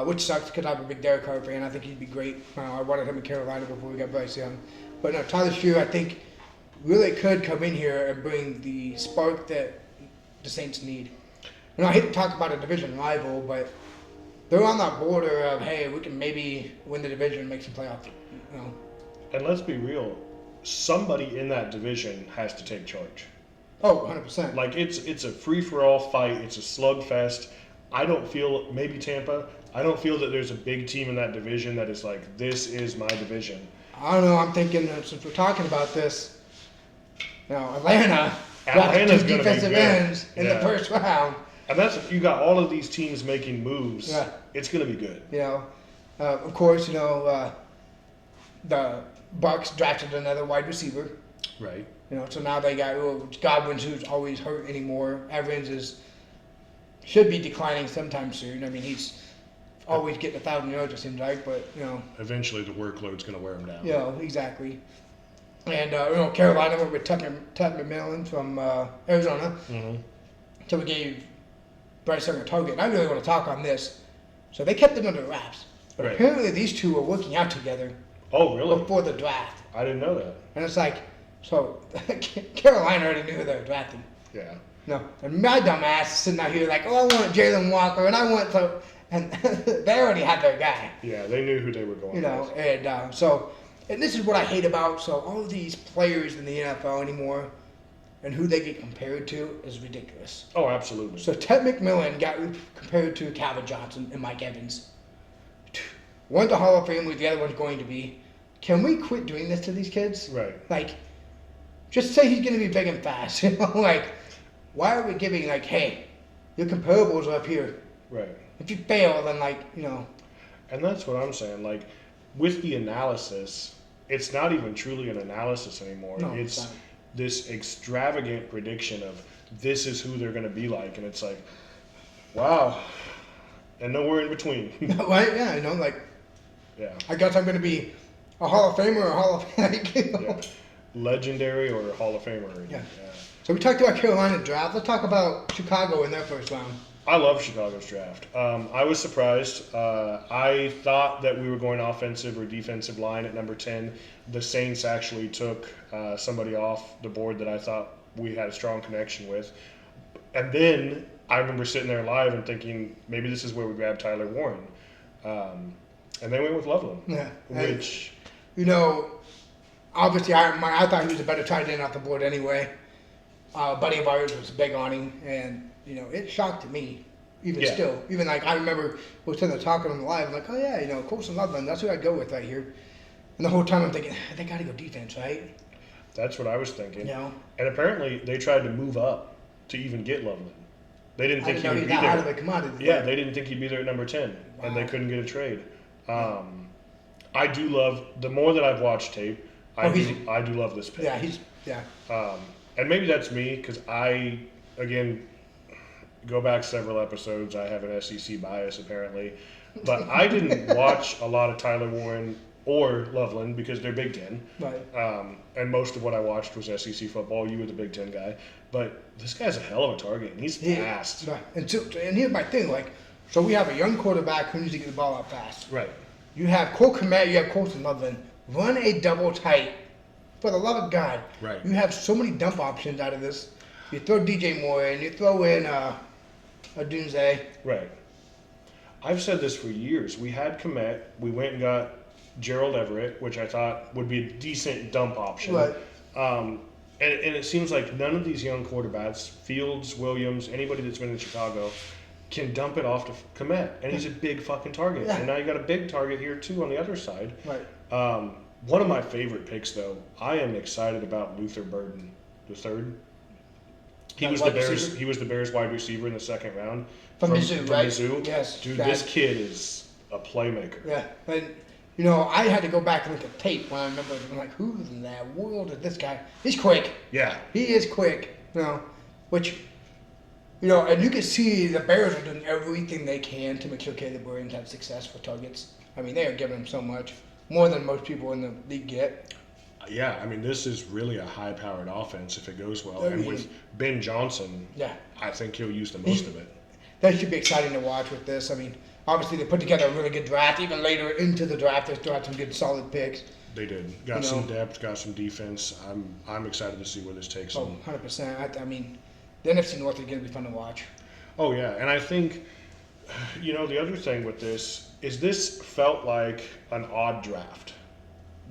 which sucks because I'm a big Derek Carr fan. I think he'd be great. I wanted him in Carolina before we got Bryce Young. But no, Tyler Shoe, I think, really could come in here and bring the spark that the Saints need. And I hate to talk about a division rival, but they're on that border of, hey, we can maybe win the division and make some playoffs. You know. And let's be real, somebody in that division has to take charge. Oh, 100%. Like it's a free-for-all fight. It's a slugfest. I don't feel, maybe Tampa, I don't feel that there's a big team in that division that is like, this is my division. I don't know. I'm thinking, since we're talking about this, you know, Atlanta's Atlanta's two going to be defensive good. ends in the Yeah. first round. And that's, you got all of these teams making moves. Yeah. It's going to be good. You know, of course, you know, the Bucks drafted another wide receiver. Right. You know, so now they got Godwin, who's always hurt anymore. Evans should be declining sometime soon. I mean, he's always getting 1,000 yards, it seems like, but you know. Eventually, the workload's going to wear him down. You know, exactly. And you know, Carolina went with Tuck McMillan from Arizona. Mm-hmm. So we gave Bryce Young a target. And I really want to talk on this. So they kept it under wraps. But Right. apparently these two were working out together Oh, really? before the draft. I didn't know that. And it's like, so Carolina already knew who they were drafting. Yeah. No, and my dumb ass is sitting out here like, oh, I want Jalen Walker, and I want so, and they already had their guy. Yeah, they knew who they were going You know, with. and so and this is what I hate about, so all of these players in the NFL anymore and who they get compared to is ridiculous. Oh, absolutely. So Ted McMillan got compared to Calvin Johnson and Mike Evans. One's a Hall of Famer, the other one's going to be. Can we quit doing this to these kids? Right. Like, just say he's going to be big and fast. You know, like, why are we giving, like, hey, your comparables are up here. Right. If you fail, then, like, you know. And that's what I'm saying. Like, with the analysis, it's not even truly an analysis anymore. No, it's not. this extravagant prediction of this is who they're going to be like. And it's like, wow. And nowhere in between. Right? Yeah, you know, like, Yeah. I guess I'm going to be a Hall of Famer or a Hall of Fame. You know? Yeah. Legendary or Hall of Famer. Yeah. So we talked about Carolina draft. Let's talk about Chicago in their first round. I love Chicago's draft. I was surprised. I thought that we were going offensive or defensive line at number 10. The Saints actually took somebody off the board that I thought we had a strong connection with. And then I remember sitting there live and thinking, maybe this is where we grab Tyler Warren. And they went with Loveland. Yeah. Which, you know, obviously I thought he was a better tight end off the board anyway. A buddy of ours was big on him, and, you know, it shocked me, even still. Even, like, I remember we were sitting there talking on the live, I'm like, oh, yeah, you know, Colson Loveland, that's who I'd go with right here. And the whole time I'm thinking, they got to go defense, right? that's what I was thinking. You know? And apparently they tried to move up to even get Loveland. They didn't think he would be that out of there. the commodity. Yeah, they didn't think he'd be there at number 10, and they Wow. couldn't get a trade. I do love, the more that I've watched tape, I do love this pick. Yeah. And maybe that's me, because I, again, go back several episodes. I have an SEC bias, apparently. But I didn't watch a lot of Tyler Warren or Loveland because they're Big Ten. Right. And most of what I watched was SEC football. You were the Big Ten guy. But this guy's a hell of a target, and he's fast. Right. And here's my thing, like, so we have a young quarterback who needs to get the ball out fast. Right. You have Cole Kmet, you have Colson Loveland. Run a double tight. For the love of God. Right. You have so many dump options out of this. You throw DJ Moore in, you throw in a Dunze. Right. I've said this for years. We had Kmet. We went and got Gerald Everett, which I thought would be a decent dump option. Right. And it seems like none of these young quarterbacks, Fields, Williams, anybody that's been in Chicago, can dump it off to Kmet. And he's a big fucking target. Yeah. And now you got a big target here, too, on the other side. Right. One of my favorite picks, though, I am excited about Luther Burden III. He was the Bears. receiver? He was the Bears wide receiver in the second round From Mizzou, right? Mizzou. Yes. Dude, that- this kid is a playmaker. Yeah. And, you know, I had to go back and look at tape when I remember, I'm like, who in the world is this guy? He's quick. Yeah. He is quick. You know, which, you know, and you can see the Bears are doing everything they can to make sure Caleb Williams has successful targets. I mean, they are giving him so much. More than most people in the league get. Yeah, I mean, this is really a high-powered offense if it goes well. I And mean- with Ben Johnson, Yeah. I think he'll use the most of it. That should be exciting to watch with this. I mean, obviously they put together a really good draft. Even later into the draft, they still had some good solid picks. They did. Got some depth, got some defense. I'm excited to see where this takes Oh, them. 100%. I mean, the NFC North is going to be fun to watch. Oh, yeah. And I think, you know, the other thing with this felt like an odd draft.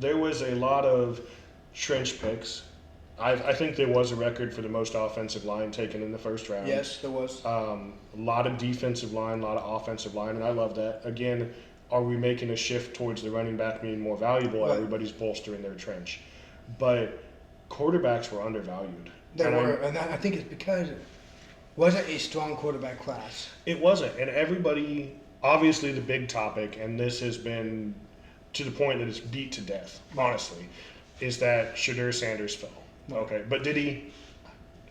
There was a lot of trench picks. I think there was a record for the most offensive line taken in the first round. Yes, there was. A lot of defensive line, a lot of offensive line, and I love that. Again, are we making a shift towards the running back being more valuable? Right. Everybody's bolstering their trench. But quarterbacks were undervalued. They And were, and I think it's because it wasn't a strong quarterback class. It wasn't. And everybody, obviously the big topic, and this has been to the point that it's beat to death, honestly, is that Shadur Sanders fell. Okay, but did he?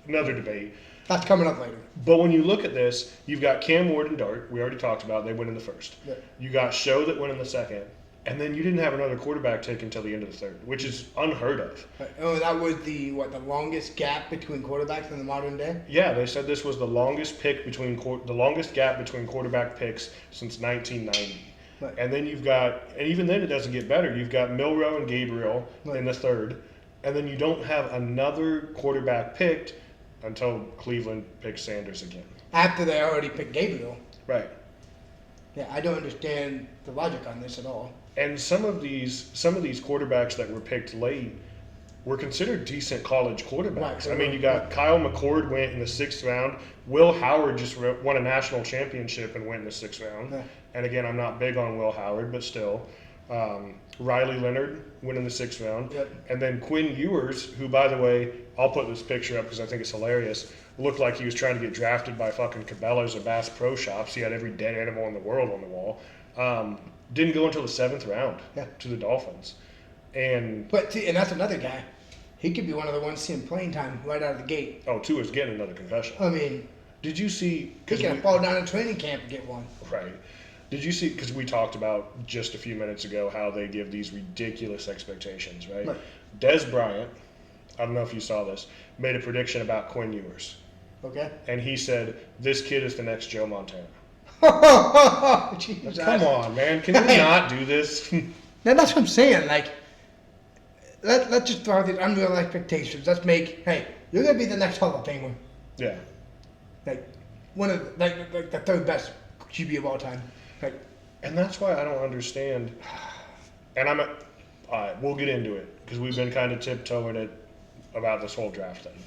Another debate. That's coming up later. But when you look at this, you've got Cam Ward and Dart. We already talked about. They went in the first. Yeah. You got Show that went in the second. And then you didn't have another quarterback taken until the end of the third, which is unheard of. Oh, that was the longest gap between quarterbacks in the modern day? Yeah, they said this was the longest pick between the longest gap between quarterback picks since 1990. Right. And then you've got, and even then it doesn't get better. You've got Milroe and Gabriel Right. in the third, and then you don't have another quarterback picked until Cleveland picks Sanders again. After they already picked Gabriel. Right. Yeah, I don't understand the logic on this at all. And some of these quarterbacks that were picked late were considered decent college quarterbacks. Right. I mean, you got Kyle McCord went in the 6th round. Will Howard just won a national championship and went in the 6th round. Yeah. And again, I'm not big on Will Howard, but still. Riley Leonard went in the 6th round. Yep. And then Quinn Ewers, who, by the way, I'll put this picture up because I think it's hilarious, looked like he was trying to get drafted by fucking Cabela's or Bass Pro Shops. He had every dead animal in the world on the wall. Didn't go until the 7th round to the Dolphins. But see, and that's another guy. He could be one of the ones seeing playing time right out of the gate. Oh, Tua's getting another concussion. I mean, did you see? He can fall down in training camp and get one. Right. Did you see? Because we talked about just a few minutes ago how they give these ridiculous expectations, right? Des Bryant, I don't know if you saw this, made a prediction about Quinn Ewers. Okay. And he said, "This kid is the next Joe Montana." Jesus. Come on, man. Can we not do this? Now that's what I'm saying. Like, let's just throw out these unreal expectations. Let's make, hey, you're gonna be the next Hall of Famer. Yeah. Like one of like the third best QB of all time. Like, and that's why I don't understand. And all right, we'll get into it because we've been kind of tiptoeing it about this whole draft thing.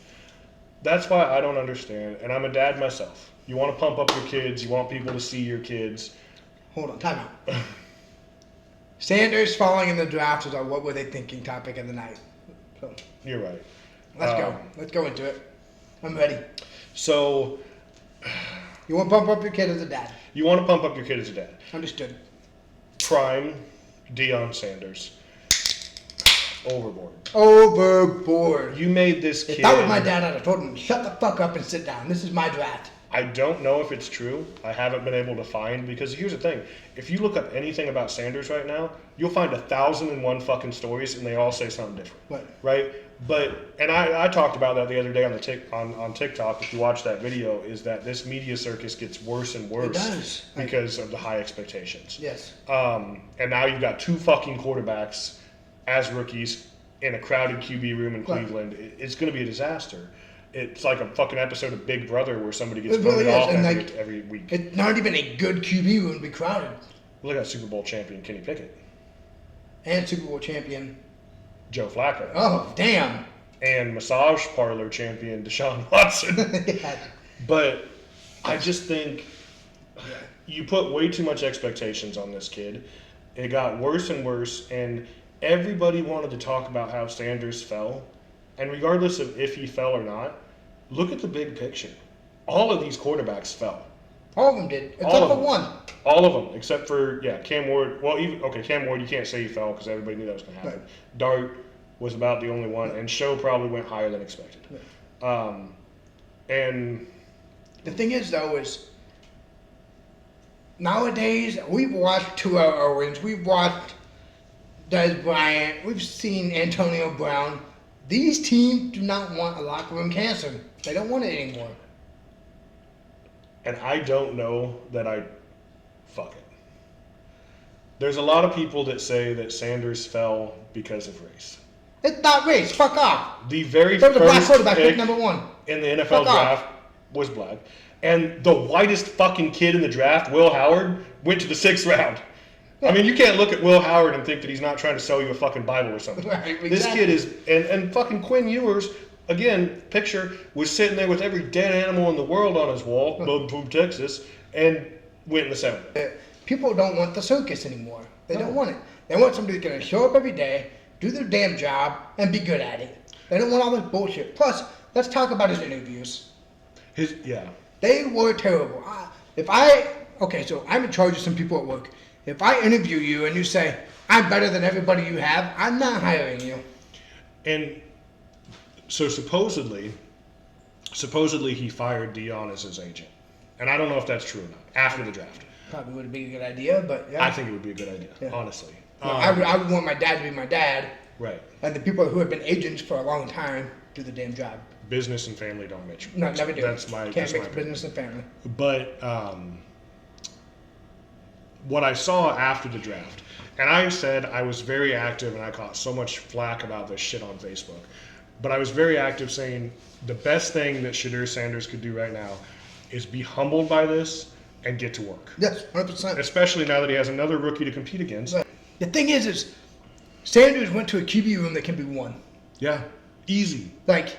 That's why I don't understand. And I'm a dad myself. You want to pump up your kids. You want people to see your kids. Hold on, time out. Sanders falling in the draft was our what were they thinking topic of the night. So, you're right. Let's go. Let's go into it. I'm ready. So, you want to pump up your kid as a dad. You want to pump up your kid as a dad. Understood. Prime Deion Sanders. Overboard. Overboard. You made this kid. If that was my dad, I'd have told him, shut the fuck up and sit down. This is my draft. I don't know if it's true. I haven't been able to find, because here's the thing. If you look up anything about Sanders right now, you'll find 1,001 fucking stories and they all say something different. Right? But, and I talked about that the other day on TikTok, if you watch that video, is that this media circus gets worse and worse. It does. Because of the high expectations. Yes. And now you've got 2 fucking quarterbacks as rookies in a crowded QB room in Cleveland. It's going to be a disaster. It's like a fucking episode of Big Brother where somebody gets voted off every week. It's not even a good QB room to be crowded. Look at Super Bowl champion Kenny Pickett. And Super Bowl champion Joe Flacco. Oh, damn. And massage parlor champion Deshaun Watson. Yeah. But I just think you put way too much expectations on this kid. It got worse and worse, and everybody wanted to talk about how Sanders fell. And regardless of if he fell or not, look at the big picture. All of these quarterbacks fell. All of them did, except for one. All of them, except for, Cam Ward. Well, Cam Ward, you can't say he fell because everybody knew that was going to happen. Right. Dart was about the only one, and Show probably went higher than expected. Right. And the thing is, though, is nowadays we've watched Tua Owens, we've watched Des Bryant, we've seen Antonio Brown. These teams do not want a locker room cancer. They don't want it anymore. And I don't know that fuck it. There's a lot of people that say that Sanders fell because of race. It's not race. Fuck off. The very first black quarterback pick number 1 in the NFL draft was black. And the whitest fucking kid in the draft, Will Howard, went to the 6th round. I mean, you can't look at Will Howard and think that he's not trying to sell you a fucking Bible or something. Right, exactly. This kid is, and fucking Quinn Ewers, again, picture, was sitting there with every dead animal in the world on his wall, boom, Texas, and went in the 7th. People don't want the circus anymore. They don't want it. They want somebody that's going to show up every day, do their damn job, and be good at it. They don't want all this bullshit. Plus, let's talk about his interviews. They were terrible. So I'm in charge of some people at work. If I interview you and you say, I'm better than everybody you have, I'm not hiring you. And so supposedly he fired Deion as his agent. And I don't know if that's true or not, after the draft. Probably would be a good idea, but yeah. I think it would be a good idea, honestly. No, I would want my dad to be my dad. Right. And the people who have been agents for a long time do the damn job. Business and family don't mix. No, never do. Can't mix business and family. But what I saw after the draft, and I said I was very active, and I caught so much flack about this shit on Facebook, but I was very active saying the best thing that Shedeur Sanders could do right now is be humbled by this and get to work. Yes, 100%. Especially now that he has another rookie to compete against. Right. The thing is Sanders went to a QB room that can be won. Yeah, easy. Like,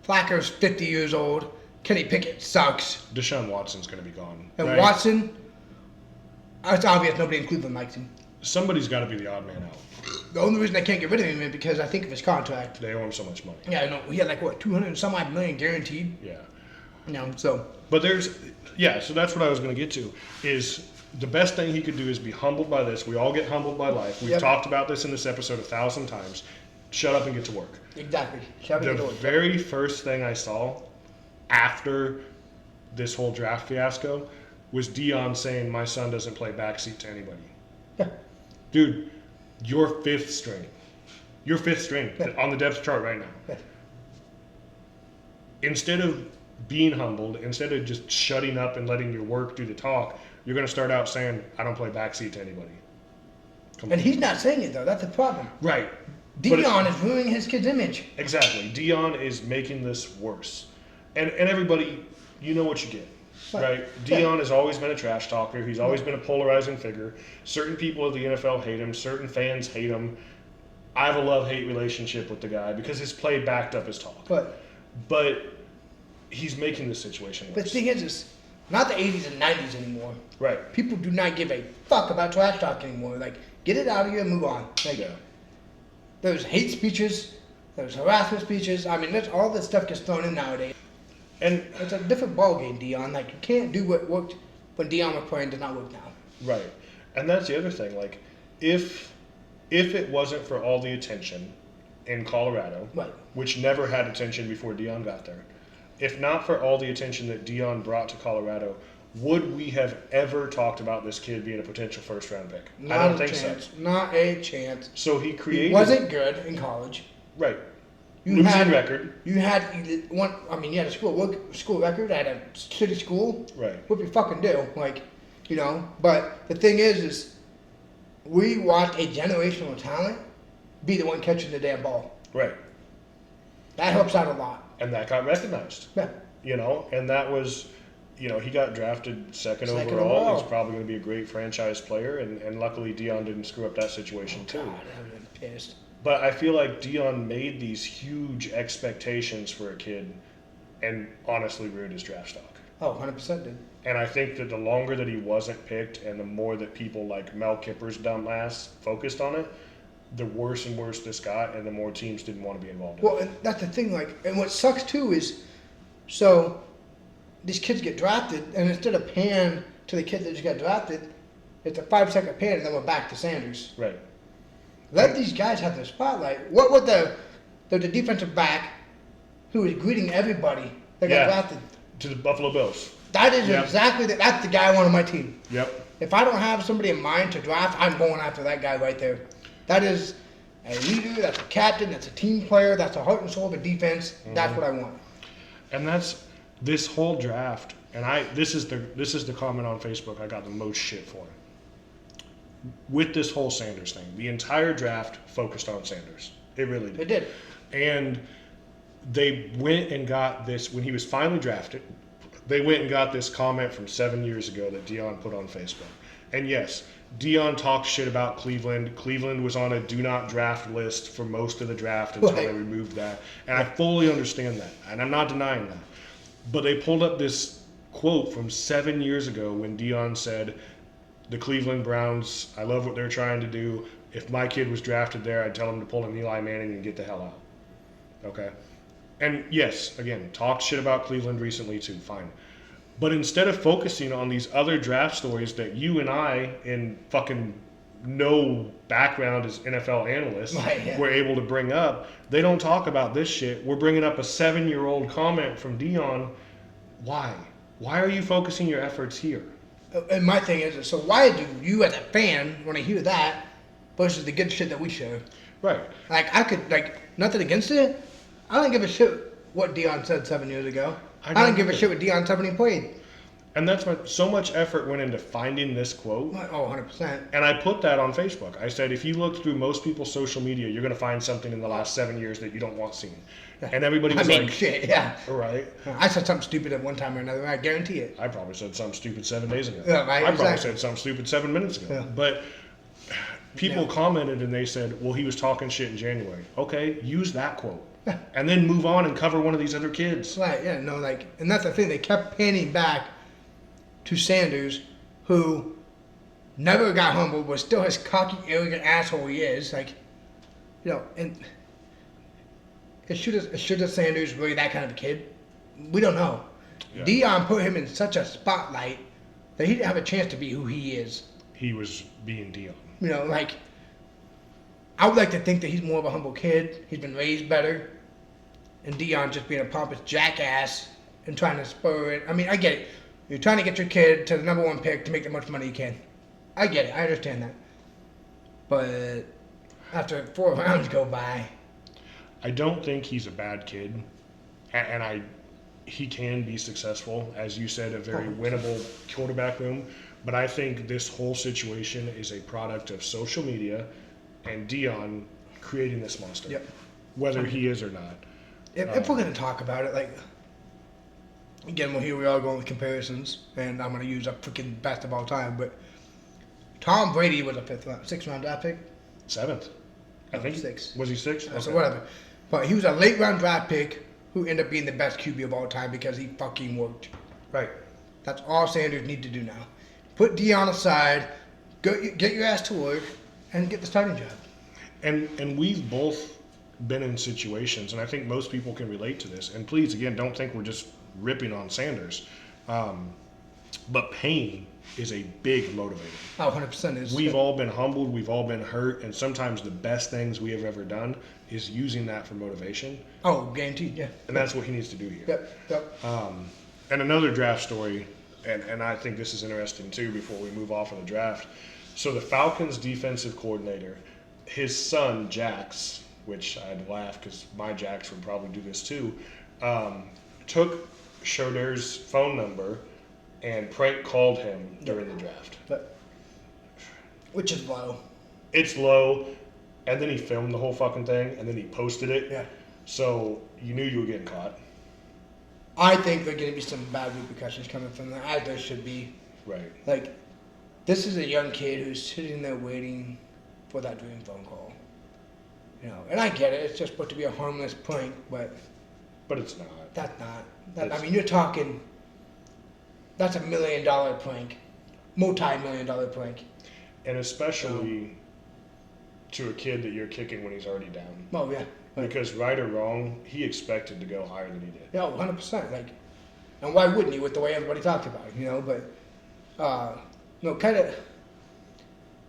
Flacco's 50 years old. Kenny Pickett sucks. Deshaun Watson's going to be gone. And right? Watson, it's obvious nobody in Cleveland likes him. Somebody's got to be the odd man out. The only reason I can't get rid of him is because I think of his contract. They owe him so much money. Yeah, I know. He had like, what, 200 and some odd million guaranteed? Yeah. You know, so. But so that's what I was going to get to, is the best thing he could do is be humbled by this. We all get humbled by life. We've talked about this in this episode 1,000 times. Shut up and get to work. Exactly. Shut up and get to work. The very first thing I saw after this whole draft fiasco was Dion saying, my son doesn't play backseat to anybody. Yeah. Dude, you're fifth string. You're fifth string on the depth chart right now. Yeah. Instead of being humbled, instead of just shutting up and letting your work do the talk, you're going to start out saying, I don't play backseat to anybody. And he's not saying it, though. That's the problem. Right. Dion is ruining his kid's image. Exactly. Dion is making this worse. And everybody, you know what you get. Right? Dion has always been a trash talker. He's always been a polarizing figure. Certain people at the NFL hate him. Certain fans hate him. I have a love-hate relationship with the guy because his play backed up his talk. But he's making the situation worse. But the thing is, it's not the 80s and 90s anymore. Right. People do not give a fuck about trash talk anymore. Like, get it out of here and move on. Like, there's hate speeches. There's harassment speeches. I mean, there's all this stuff gets thrown in nowadays. And it's a different ballgame, Dion. Like, you can't do what worked when Dion was playing does not work now. Right. And that's the other thing. Like, if it wasn't for all the attention in Colorado, which never had attention before Dion got there, if not for all the attention that Dion brought to Colorado, would we have ever talked about this kid being a potential first-round pick? I don't think so. Not a chance. So he created... He wasn't good in college. Right. Losing record. You had one. I mean, you had a school record at a city school. Right. What do you fucking do? Like, you know. But the thing is we watched a generational talent be the one catching the damn ball. Right. That helps out a lot. And that got recognized. Yeah. You know, and that was, you know, he got drafted second overall. He's probably going to be a great franchise player, and luckily Dion didn't screw up that situation too. God, I would have been pissed. But I feel like Dion made these huge expectations for a kid and honestly ruined his draft stock. Oh, 100% did. And I think that the longer that he wasn't picked and the more that people like Mel Kiper's dumbass focused on it, the worse and worse this got and the more teams didn't want to be involved in it. Well, and that's the thing, like, and what sucks too is, so these kids get drafted and instead of paying to the kid that just got drafted, it's a 5-second pan and then we're back to Sanders. Right. Let these guys have the spotlight. What would the defensive back who was greeting everybody that got drafted? To the Buffalo Bills. That is exactly that's the guy I want on my team. Yep. If I don't have somebody in mind to draft, I'm going after that guy right there. That is a leader, that's a captain, that's a team player, that's a heart and soul of a defense. Mm-hmm. That's what I want. And that's this whole draft, and this is the comment on Facebook I got the most shit for. With this whole Sanders thing, the entire draft focused on Sanders. It really did. It did. And they went and got this, when he was finally drafted, they went and got this comment from 7 years ago that Dion put on Facebook. And yes, Dion talked shit about Cleveland. Cleveland was on a do not draft list for most of the draft until they removed that. And I fully understand that. And I'm not denying that. But they pulled up this quote from 7 years ago when Dion said, the Cleveland Browns, I love what they're trying to do. If my kid was drafted there, I'd tell him to pull an Eli Manning and get the hell out. Okay? And yes, again, talked shit about Cleveland recently too, fine. But instead of focusing on these other draft stories that you and I, in fucking no background as NFL analysts, were able to bring up, they don't talk about this shit. We're bringing up a 7-year-old comment from Dion. Why? Why are you focusing your efforts here? And my thing is, so why do you as a fan want to hear that versus the good shit that we share? Right. Like, I could, like, nothing against it. I don't give a shit what Dion said 7 years ago. I don't give a shit what Dion said when he played. And that's so much effort went into finding this quote. Oh, 100%. And I put that on Facebook. I said, if you look through most people's social media, you're going to find something in the last 7 years that you don't want seen. And everybody was like, shit, yeah. Right. I said something stupid at one time or another. I guarantee it. I probably said something stupid 7 days ago. Yeah, right. I probably said something stupid 7 minutes ago. Yeah. But People commented and they said, well, he was talking shit in January. Okay, use that quote. And then move on and cover one of these other kids. Right, yeah, no, like, and that's the thing. They kept panning back to Sanders, who never got humbled, was still his cocky, arrogant asshole he is. Like, and is Shooter Sanders really that kind of a kid? We don't know. Yeah. Deion put him in such a spotlight that he didn't have a chance to be who he is. He was being Deion. Like, I would like to think that he's more of a humble kid. He's been raised better. And Deion just being a pompous jackass and trying to spur it. I mean, I get it. You're trying to get your kid to the number 1 pick to make the most money you can. I get it. I understand that. But after 4 rounds go by. I don't think he's a bad kid. And he can be successful. As you said, a very winnable quarterback room. But I think this whole situation is a product of social media and Deion creating this monster. Yep. Whether he is or not. If we're going to talk about it, like, again, well, here we are going with comparisons, and I'm going to use a freaking best of all time, but Tom Brady was a 6th round draft pick. 7th. I think 6. Was he 6th? Okay. So whatever. But he was a late round draft pick who ended up being the best QB of all time because he fucking worked. Right. That's all Sanders need to do now. Put Deion aside, get your ass to work, and get the starting job. And we've both been in situations, and I think most people can relate to this. And please, again, don't think we're just ripping on Sanders. But pain is a big motivator. Oh, 100% is. We've all been humbled, we've all been hurt, and sometimes the best things we have ever done is using that for motivation. Oh, guaranteed, yeah. And that's what he needs to do here. Yep. And another draft story, and I think this is interesting too before we move off of the draft. So the Falcons defensive coordinator, his son, Jax, which I'd laugh because my Jax would probably do this too, took Schroeder's phone number and prank called him during the draft. Which is low. It's low, and then he filmed the whole fucking thing, and then he posted it. Yeah. So you knew you were getting caught. I think there are going to be some bad repercussions coming from that, as there should be. Right. Like, this is a young kid who's sitting there waiting for that dream phone call. And I get it. It's just supposed to be a harmless prank, but it's not. That's not. I mean, you're talking. That's $1 million prank, multi-million-dollar prank. And especially to a kid that you're kicking when he's already down. Oh yeah. Because right or wrong, he expected to go higher than he did. Yeah, 100%. Like, and why wouldn't he with the way everybody talked about it, But, kind of.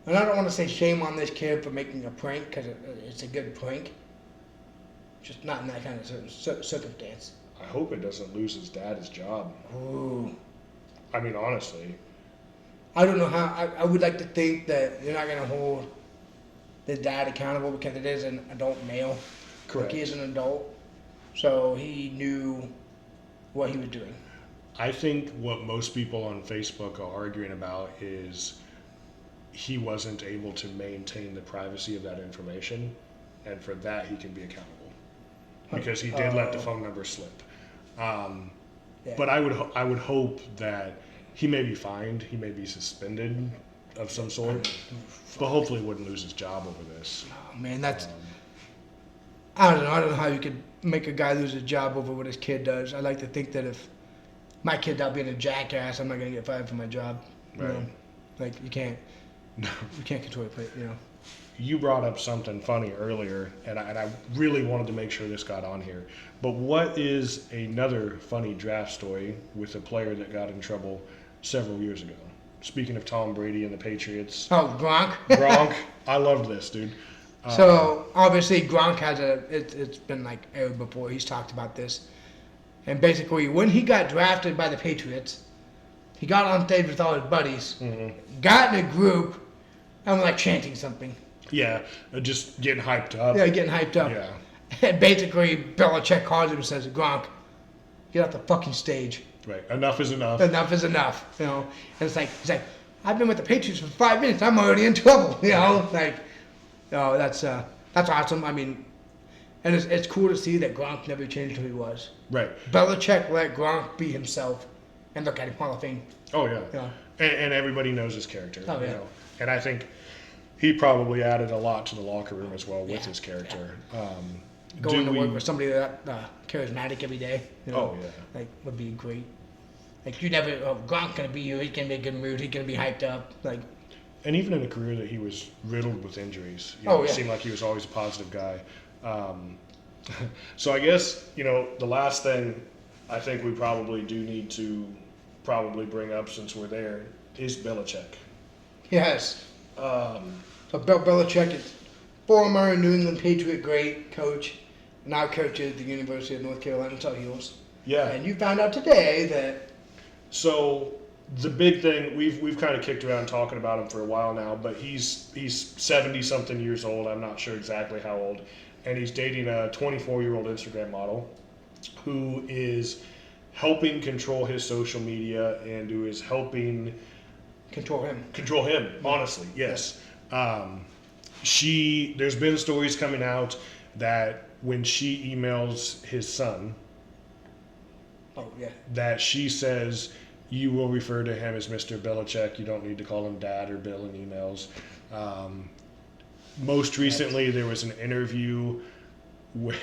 And I don't want to say shame on this kid for making a prank because it's a good prank. Just not in that kind of circumstance. I hope it doesn't lose his dad his job. Ooh. I mean, honestly. I don't know how. I would like to think that you're not going to hold the dad accountable because it is an adult male. Correct. Like he is an adult. So he knew what he was doing. I think what most people on Facebook are arguing about is he wasn't able to maintain the privacy of that information, and for that he can be accountable because he did let the phone number slip. But I would hope that he may be fined, he may be suspended of some sort, but hopefully wouldn't lose his job over this. Oh man, that's I don't know how you could make a guy lose his job over what his kid does. I like to think that if my kid's out being a jackass, I'm not gonna get fired from my job. Right. Like you can't control it, You brought up something funny earlier, and I really wanted to make sure this got on here. But what is another funny draft story with a player that got in trouble several years ago? Speaking of Tom Brady and the Patriots. Oh, Gronk. Gronk. I loved this, dude. So obviously Gronk has it's been like aired before. He's talked about this, and basically when he got drafted by the Patriots, he got on stage with all his buddies, got in a group, and was like chanting something. Yeah, just getting hyped up. Yeah, getting hyped up. Yeah. And basically Belichick calls him and says, "Gronk, get off the fucking stage. Right. Enough is enough. Enough is enough." And it's like he's like, "I've been with the Patriots for 5 minutes. I'm already in trouble." Like. Oh, that's awesome. I mean, and it's cool to see that Gronk never changed who he was. Right. Belichick let Gronk be himself, and look at him, Hall of Fame. Oh yeah. And everybody knows his character. Oh yeah. And I think he probably added a lot to the locker room as well with his character. Going to work with somebody that charismatic every day. You know, oh yeah, like would be great. Like you never, Gronk's gonna be here. He's gonna be in a good mood. He's gonna be hyped up. Like, and even in a career that he was riddled with injuries, it seemed like he was always a positive guy. So I guess the last thing I think we probably do need to bring up since we're there is Belichick. yes. So Bill Belichick is former New England Patriot great coach, now coaches the University of North Carolina Tar Heels. Yeah. And you found out today that. So the big thing we've kind of kicked around talking about him for a while now, but he's 70-something years old. I'm not sure exactly how old, and he's dating a 24-year-old Instagram model who is helping control his social media and who is helping Control him. Honestly, yes. There's been stories coming out that when she emails his son, that she says, you will refer to him as Mr. Belichick. You don't need to call him Dad or Bill in emails. Most recently, there was an interview where,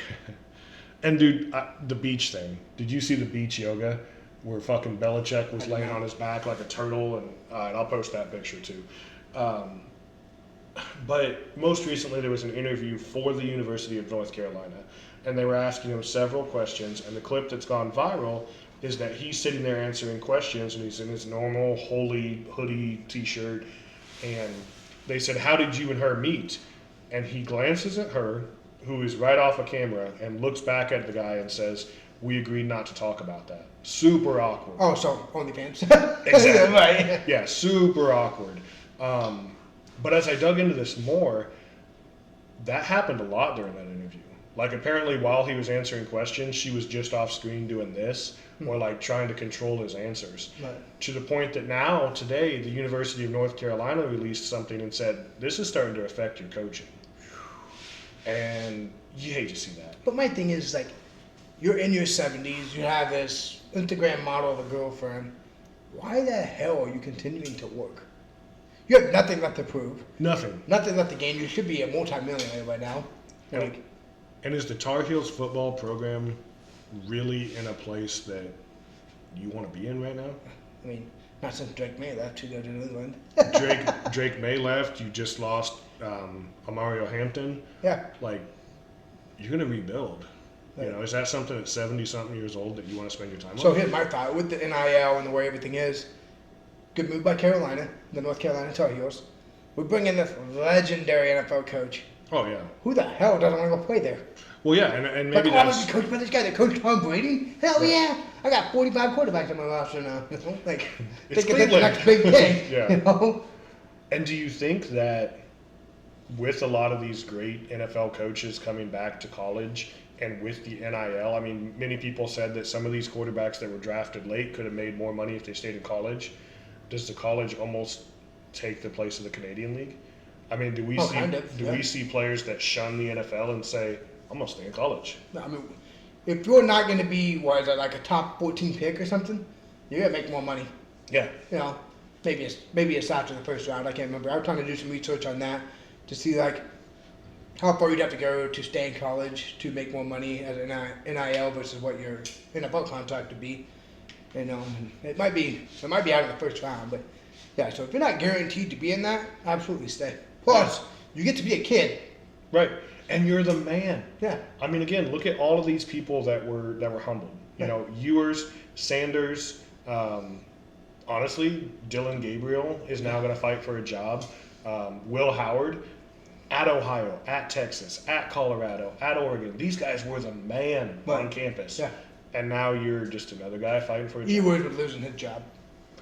and dude, the beach thing. Did you see the beach yoga where fucking Belichick was laying on his back like a turtle? And I'll post that picture too. But most recently, there was an interview for the University of North Carolina, and they were asking him several questions. And the clip that's gone viral is that he's sitting there answering questions, and he's in his normal holy hoodie t-shirt, and they said, how did you and her meet? And he glances at her, who is right off a camera, and looks back at the guy and says, we agreed not to talk about that. Super awkward. Oh, so OnlyFans. Exactly. Right. Yeah, super awkward. But as I dug into this more, that happened a lot during that interview. Like, apparently while he was answering questions, she was just off screen doing this, or like trying to control his answers. Right. To the point that now, today, the University of North Carolina released something and said, this is starting to affect your coaching. And you hate to see that. But my thing is, like, you're in your 70s, you have this Instagram model of a girlfriend. Why the hell are you continuing to work? You have nothing left to prove. Nothing. Nothing left to gain. You should be a multi-millionaire right now. Like, and is the Tar Heels football program really in a place that you want to be in right now? I mean, not since Drake May left to go to New England. Drake May left. You just lost Amario Hampton. Yeah. Like, you're going to rebuild. Right. Is that something at 70-something years old that you want to spend your time on? So here's my thought. With the NIL and the way everything is, good move by Carolina, the North Carolina Tar Heels. We bring in this legendary NFL coach. Oh, yeah. Who the hell doesn't want to go play there? Well, yeah, and maybe like, that's... Like, coached by this guy that coached Tom Brady? Hell right. Yeah. I got 45 quarterbacks on my roster now. Like, it's thinking that's the next big thing. Yeah. And do you think that with a lot of these great NFL coaches coming back to college and with the NIL, I mean, many people said that some of these quarterbacks that were drafted late could have made more money if they stayed in college. Does the college almost take the place of the Canadian League? I mean, do we we see players that shun the NFL and say, I'm going to stay in college? I mean, if you're not going to be, like a top 14 pick or something, you're going to make more money. Yeah. Maybe it's after the first round. I can't remember. I was trying to do some research on that to see, like, how far you'd have to go to stay in college to make more money as an NIL versus what your NFL contract would be. It might be out of the first round, but yeah. So if you're not guaranteed to be in that, absolutely stay. Plus, you get to be a kid, right? And you're the man. Yeah. I mean, again, look at all of these people that were humbled. Ewers, Sanders. Honestly, Dylan Gabriel is now going to fight for a job. Will Howard. At Ohio, at Texas, at Colorado, at Oregon. These guys were the man on campus. Yeah. And now you're just another guy fighting for a job. Ewers was losing his job.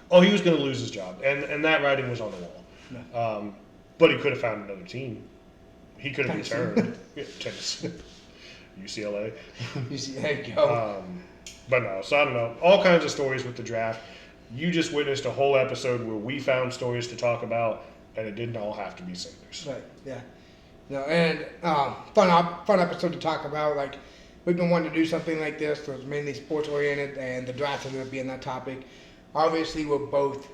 Oh, he was going to lose his job. And that writing was on the wall. No. But he could have found another team. He could have returned. Tennessee. UCLA. There you go. But no, so I don't know. All kinds of stories with the draft. You just witnessed a whole episode where we found stories to talk about, and it didn't all have to be Sanders. Right, yeah. And fun episode to talk about. Like, we've been wanting to do something like this. So it's mainly sports oriented, and the draft is going to be in that topic. Obviously, we're both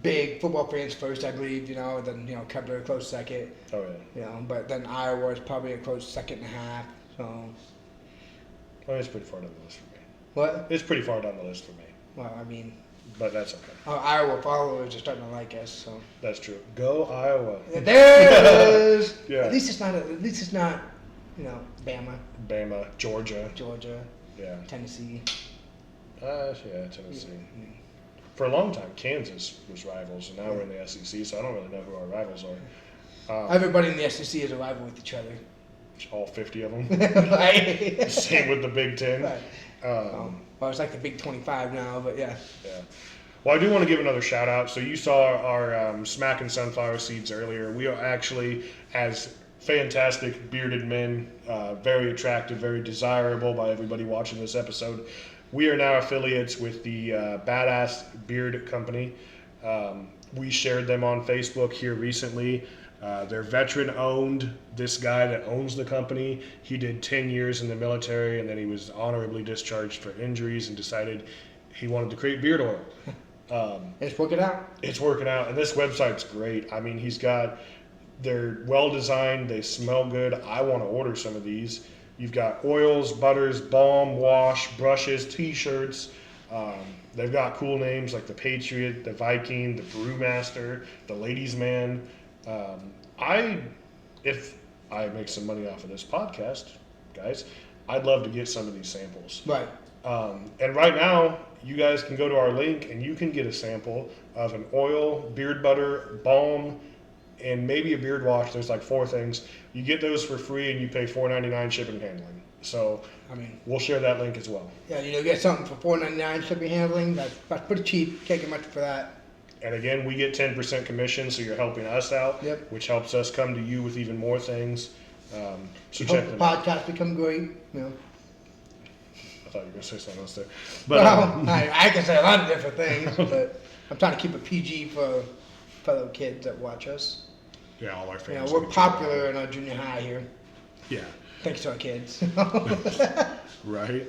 big football fans first, I believe. Then Kepler a close second. Oh yeah. But then Iowa is probably a close second and a half. So. Well, it's pretty far down the list for me. What? It's pretty far down the list for me. Well, I mean. But that's okay. Our Iowa followers are starting to like us. So. That's true. Go Iowa. There it is. Yeah. At least it's not. Bama. Bama, Georgia. Yeah. Tennessee. Yeah, Tennessee. Yeah. For a long time, Kansas was rivals, and now we're in the SEC, so I don't really know who our rivals are. Everybody in the SEC is a rival with each other. All 50 of them. Right. Same with the Big Ten. Right. Well, it's like the Big 25 now, but yeah. Yeah. Well, I do want to give another shout out. So you saw our Smacking Sunflower Seeds earlier. We are actually, as fantastic bearded men, very attractive, very desirable by everybody watching this episode. We are now affiliates with the Badass Beard Company. We shared them on Facebook here recently. They're veteran owned. This guy that owns the company, he did 10 years in the military, and then he was honorably discharged for injuries and decided he wanted to create beard oil. It's working out. It's working out, and this website's great. I mean, they're well designed. They smell good. I want to order some of these. You've got oils, butters, balm, wash, brushes, t-shirts. They've got cool names like the Patriot, the Viking, the Brewmaster, the Ladies Man. If I make some money off of this podcast, guys, I'd love to get some of these samples. Right. And right now, you guys can go to our link and you can get a sample of an oil, beard butter, balm, and maybe a beard wash. There's like 4 things. You get those for free, and you pay $4.99 shipping and handling. So, I mean, we'll share that link as well. Yeah, get something for $4.99 shipping and handling. That's pretty cheap. Can't get much for that. And again, we get 10% commission, so you're helping us out, which helps us come to you with even more things. So check the them out. podcast become great. I thought you were going to say something else there. But I can say a lot of different things, but I'm trying to keep it PG for fellow kids that watch us. Yeah, all our fans. We're popular in our junior high here. Yeah. Thanks to our kids. Right.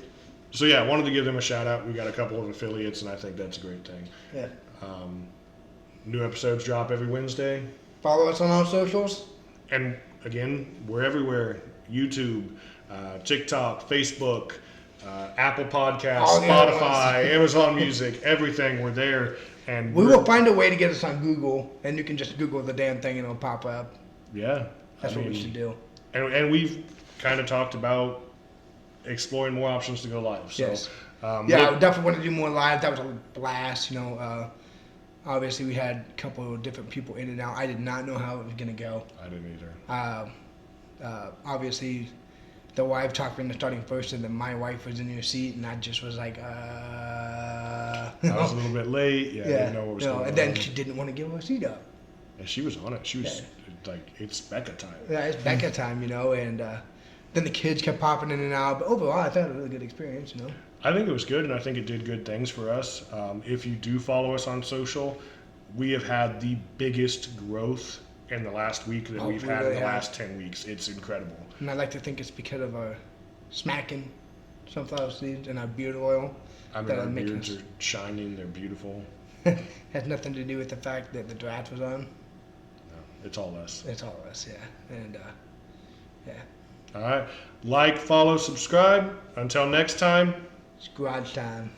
So yeah, I wanted to give them a shout out. We got a couple of affiliates, and I think that's a great thing. Yeah. New episodes drop every Wednesday. Follow us on our socials. And again, we're everywhere. YouTube, TikTok, Facebook, Apple Podcasts, Spotify, Amazon Music, everything. We're there. And we will find a way to get us on Google, and you can just Google the damn thing and it'll pop up. Yeah. That's what we should do. And we've kind of talked about exploring more options to go live. So, yes. I definitely want to do more live. That was a blast. Obviously we had a couple of different people in and out. I did not know how it was going to go. I didn't either. Obviously, the wife talked me into starting first, and then my wife was in your seat, and I just was like, I was a little bit late. Yeah, I didn't know what was going on. And then she didn't want to give her seat up. Yeah, she was on it. She was like, it's Becca time. Yeah, it's Becca time, and then the kids kept popping in and out. But overall, I thought it was a really good experience, I think it was good, and I think it did good things for us. If you do follow us on social, we have had the biggest growth in the last week that we've had in the last 10 weeks. It's incredible. And I like to think it's because of our smacking sunflower seeds and our beard oil. I mean, our beards are shining. They're beautiful. Has nothing to do with the fact that the draft was on. No, it's all us. It's all us, yeah. And, All right. Like, follow, subscribe. Until next time. It's garage time.